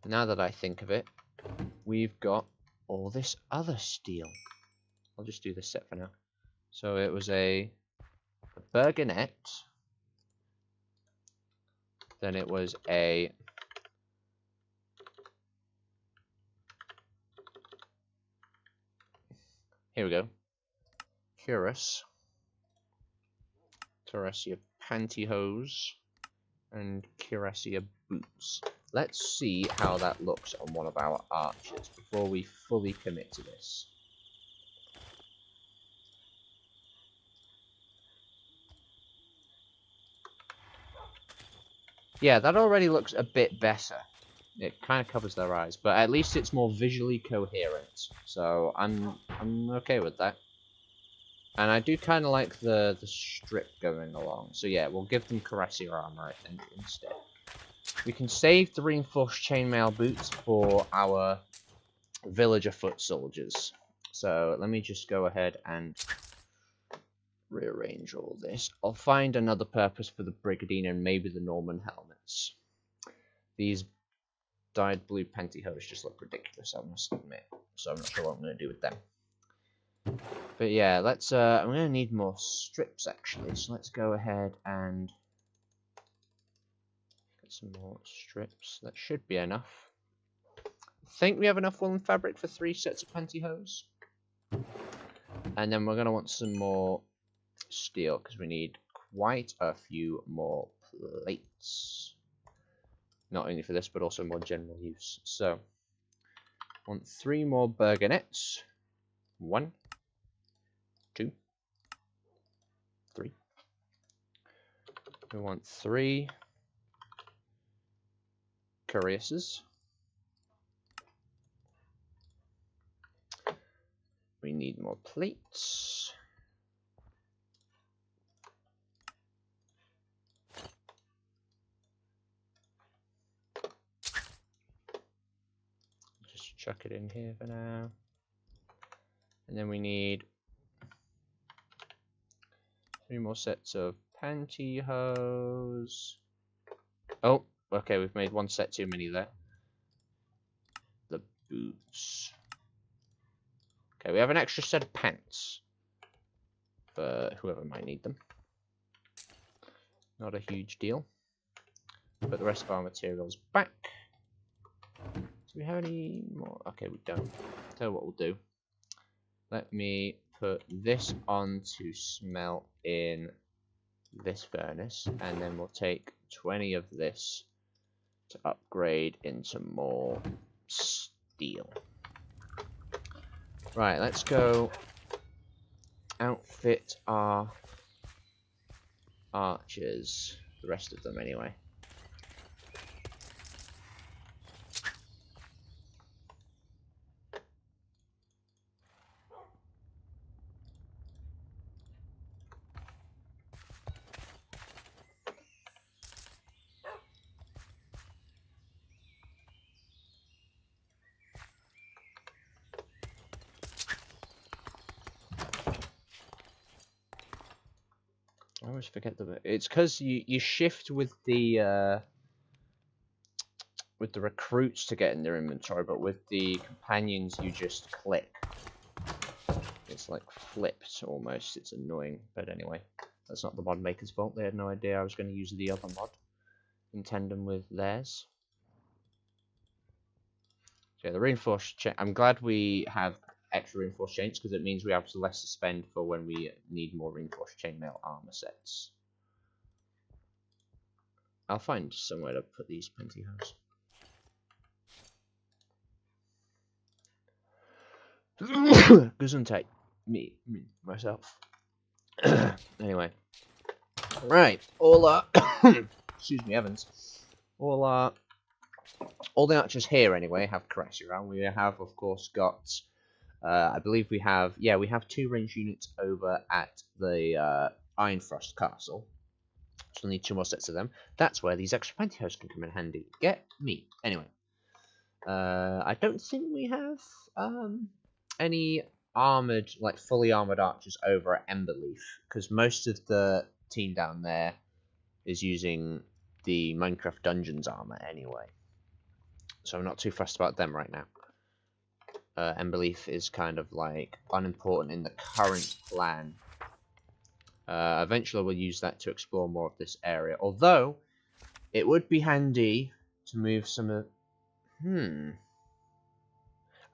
Now that I think of it, we've got all this other steel. I'll just do this set for now. So it was a Burgonet, then it was a here we go, cuirass, Cuirassier pantyhose, and Cuirassier boots. Let's see how that looks on one of our archers before we fully commit to this. Yeah, that already looks a bit better. It kind of covers their eyes, but at least it's more visually coherent. So I'm okay with that. And I do kind of like the strip going along. So yeah, we'll give them Cuirassier armor, I think, instead. We can save the reinforced chainmail boots for our villager foot soldiers. So let me just go ahead and rearrange all this. I'll find another purpose for the Brigandine and maybe the Norman helmets. These dyed blue pantyhose just look ridiculous, I must admit. So I'm not sure what I'm going to do with them. But yeah, let's. I'm going to need more strips actually. So let's go ahead and get some more strips. That should be enough. I think we have enough woolen fabric for 3 sets of pantyhose. And then we're going to want some more steel because we need quite a few more plates. Not only for this, but also more general use. So, I want 3 more Burgonets. 1, 2, 3. We want 3 cuirasses. We need more plates. chuck it in here for now. And then we need 3 more sets of pantyhose. Oh, okay, we've made 1 set too many there. The boots. Okay, we have an extra set of pants for whoever might need them. Not a huge deal. Put the rest of our materials back. Do we have any more? Okay, we don't. Tell you what we'll do. Let me put this on to smelt in this furnace, and then we'll take 20 of this to upgrade into more steel. Right, let's go outfit our archers, the rest of them anyway. I always forget the. It's because you shift with the recruits to get in their inventory, but with the companions you just click. It's like flipped almost. It's annoying, but anyway, that's not the mod maker's fault. They had no idea I was going to use the other mod in tandem with theirs. So yeah, the reinforced chain. I'm glad we have extra reinforced chains because it means we have less to spend for when we need more reinforced chainmail armor sets. I'll find somewhere to put these pantyhose. Gesundheit. Me, myself. Anyway. Right, all excuse me, Evans. All the archers here anyway have Cressy around. We have, of course, got I believe we have, yeah, we have 2 range units over at the Ironfrost Castle. So we'll need 2 more sets of them. That's where these extra pantyhose can come in handy. Get me. Anyway. I don't think we have any armored, like fully armored archers over at Emberleaf, because most of the team down there is using the Minecraft Dungeons armor anyway. So I'm not too fussed about them right now. Emberleaf is kind of like unimportant in the current plan. Eventually we'll use that to explore more of this area. Although, it would be handy to move some of... I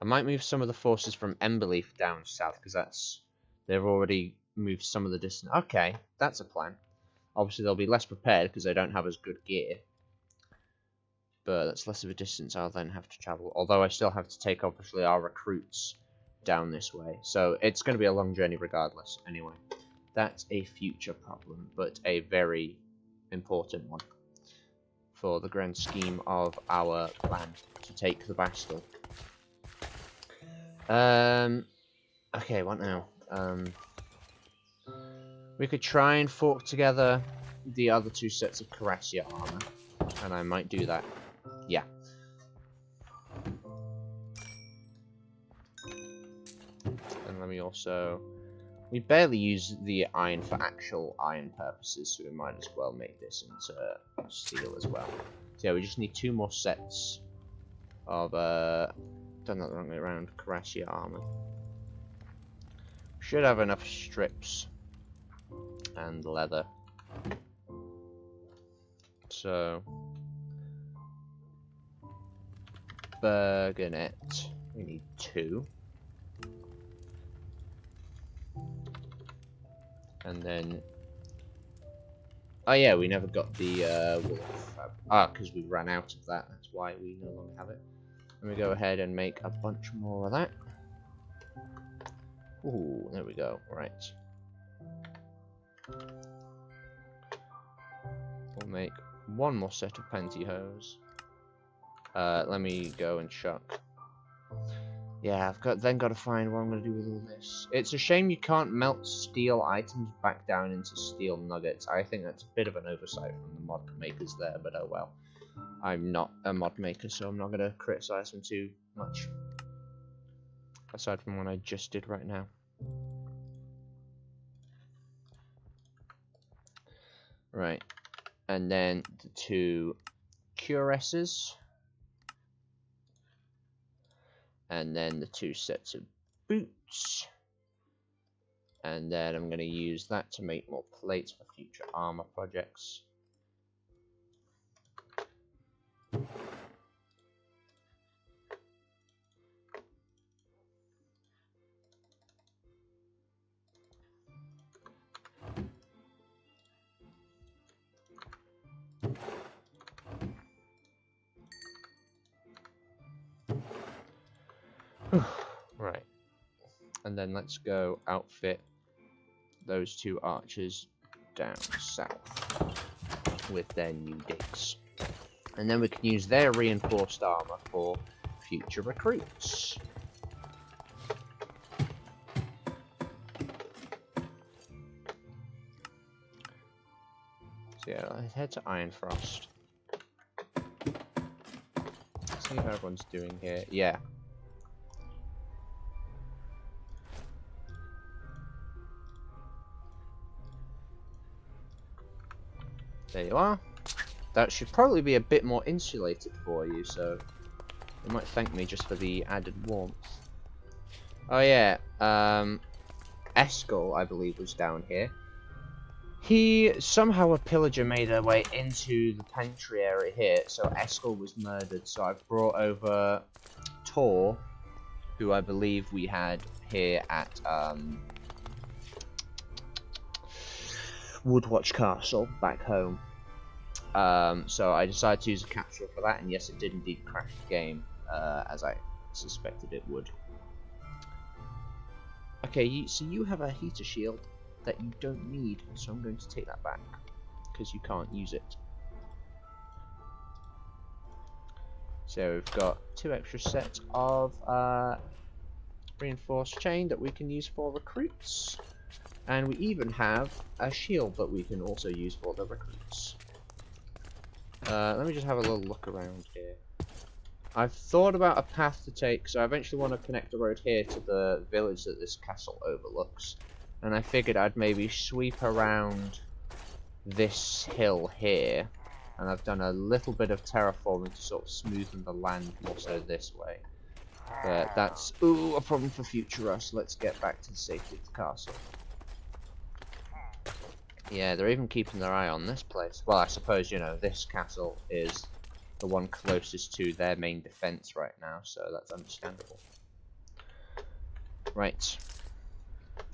might move some of the forces from Emberleaf down south, because that's... They've already moved some of the distance. Okay, that's a plan. Obviously they'll be less prepared, because they don't have as good gear. But that's less of a distance I'll then have to travel. Although I still have to take, obviously, our recruits down this way. So it's going to be a long journey regardless. Anyway, that's a future problem, but a very important one for the grand scheme of our plan to take the Bastille. Okay, what now? We could try and fork together the other 2 sets of Cuirassier armor, and I might do that. Yeah. And let me also... We barely use the iron for actual iron purposes, so we might as well make this into steel as well. So yeah, we just need 2 more sets of, done that the wrong way around, Cuirassier armor. Should have enough strips and leather. So... Burgonet, we need 2. And then... Oh yeah, we never got the wolf. Because we ran out of that, that's why we no longer have it. Let me go ahead and make a bunch more of that. Ooh, there we go, right. We'll make 1 more set of pantyhose. Let me go and chuck. Yeah, I've then got to find what I'm going to do with all this. It's a shame you can't melt steel items back down into steel nuggets. I think that's a bit of an oversight from the mod makers there, but oh well. I'm not a mod maker, so I'm not going to criticize them too much. aside from what I just did right now. Right, and then the 2 cuirasses, and then the 2 sets of boots, and then I'm going to use that to make more plates for future armor projects. Right, and then let's go outfit those 2 archers down south with their new digs, and then we can use their reinforced armor for future recruits. So yeah, let's head to Ironfrost. See how everyone's doing here. Yeah. There you are. That should probably be a bit more insulated for you, so you might thank me just for the added warmth. Oh yeah, Eskel, I believe, was down here. Somehow a pillager made her way into the pantry area here, so Eskel was murdered. So I've brought over Tor, who I believe we had here at Woodwatch Castle back home. So I decided to use a capsule for that, and yes, it did indeed crash the game, as I suspected it would. Okay, so you have a heater shield that you don't need, so I'm going to take that back, because you can't use it. So we've got 2 extra sets of reinforced chain that we can use for recruits. And we even have a shield that we can also use for the recruits. Let me just have a little look around here. I've thought about a path to take, so I eventually want to connect the road here to the village that this castle overlooks. And I figured I'd maybe sweep around this hill here. And I've done a little bit of terraforming to sort of smoothen the land more so this way. But that's, a problem for future us. Let's get back to the safety of the castle. Yeah, they're even keeping their eye on this place. Well, I suppose, you know, this castle is the one closest to their main defense right now, so that's understandable. Right.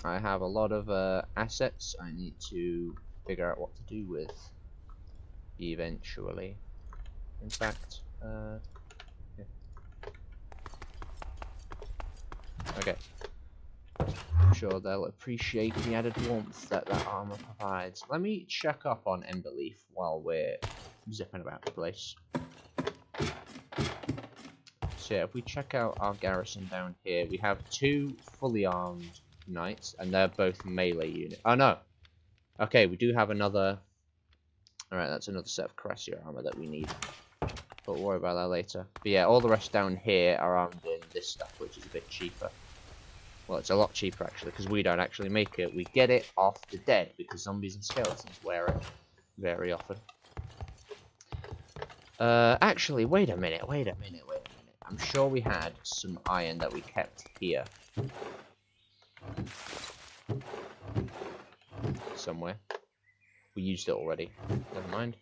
I have a lot of assets I need to figure out what to do with eventually. In fact, yeah. Okay. I'm sure they'll appreciate the added warmth that armor provides. Let me check up on Emberleaf while we're zipping about the place. So yeah, if we check out our garrison down here, we have 2 fully armed knights, and they're both melee units. Oh no! Okay, we do have another... Alright, that's another set of Cuirassier armor that we need. But we'll worry about that later. But yeah, all the rest down here are armed in this stuff, which is a bit cheaper. Well, it's a lot cheaper actually, because we don't actually make it. We get it off the dead, because zombies and skeletons wear it very often. Actually, wait a minute. I'm sure we had some iron that we kept here. Somewhere. We used it already. Never mind.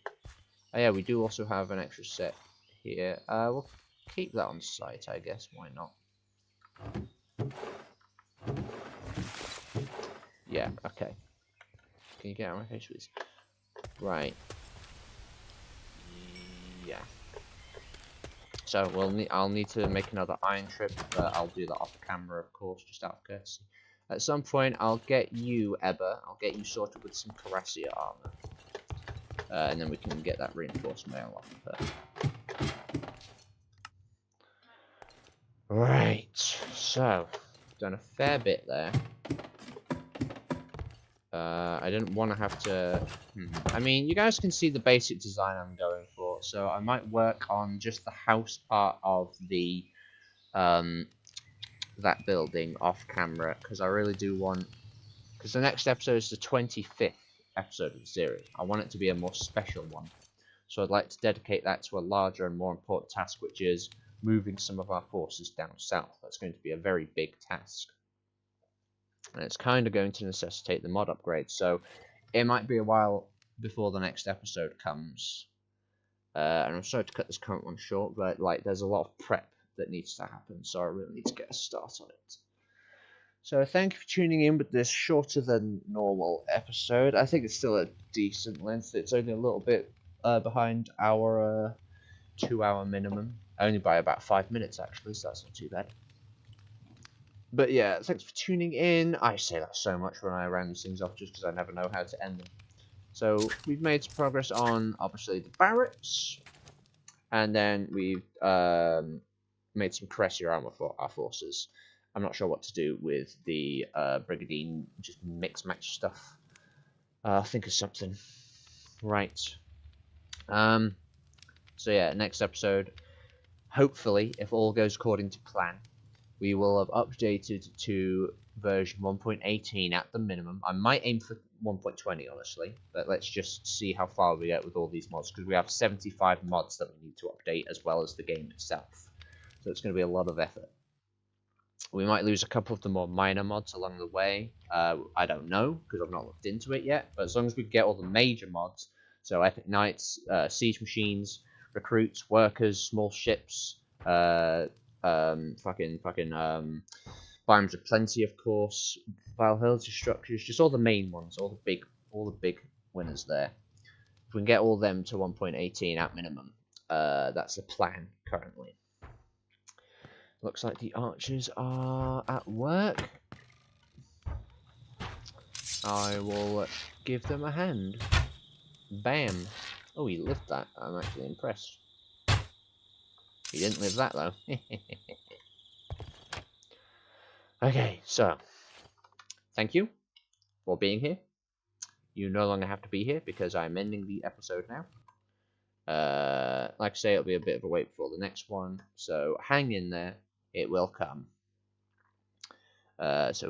Oh yeah, we do also have an extra set here. We'll keep that on site, I guess. Why not? Yeah, okay. Can you get out of my face, please? Right. Yeah. So I'll need to make another iron trip, but I'll do that off camera, of course, just out of courtesy. At some point, I'll get you, Ebba. I'll get you sorted with some Cuirassier armor, and then we can get that reinforced mail off of her. Right. So, done a fair bit there. I didn't want to have to... I mean, you guys can see the basic design I'm going for, so I might work on just the house part of the that building off camera, because I really do want... Because the next episode is the 25th episode of the series. I want it to be a more special one. So I'd like to dedicate that to a larger and more important task, which is moving some of our forces down south. That's going to be a very big task. And it's kind of going to necessitate the mod upgrade, so it might be a while before the next episode comes. And I'm sorry to cut this current one short, but like there's a lot of prep that needs to happen, so I really need to get a start on it. So thank you for tuning in with this shorter than normal episode. I think it's still a decent length. It's only a little bit behind our 2-hour minimum, only by about 5 minutes actually, so that's not too bad. But yeah, thanks for tuning in. I say that so much when I round these things off just because I never know how to end them. So we've made some progress on obviously the barracks, and then we've made some Cressier armor for our forces. I'm not sure what to do with the Brigadine, just mix-match stuff. I'll think of something. Right. So yeah, next episode, hopefully, if all goes according to plan, we will have updated to version 1.18 at the minimum. I might aim for 1.20, honestly, but let's just see how far we get with all these mods, because we have 75 mods that we need to update, as well as the game itself. So it's going to be a lot of effort. We might lose a couple of the more minor mods along the way. I don't know, because I've not looked into it yet, but as long as we get all the major mods, so Epic Knights, Siege Machines, Recruits, Workers, Small Ships, Biomes of Plenty, of course, Valhalla Structures, just all the main ones, all the big winners there. If we can get all of them to 1.18 at minimum, that's the plan currently. Looks like the archers are at work. I will give them a hand. Bam. Oh, he lived that. I'm actually impressed. He didn't live that, though. Okay, so, thank you for being here. You no longer have to be here because I'm ending the episode now. Like I say, it'll be a bit of a wait before the next one, so hang in there. It will come. So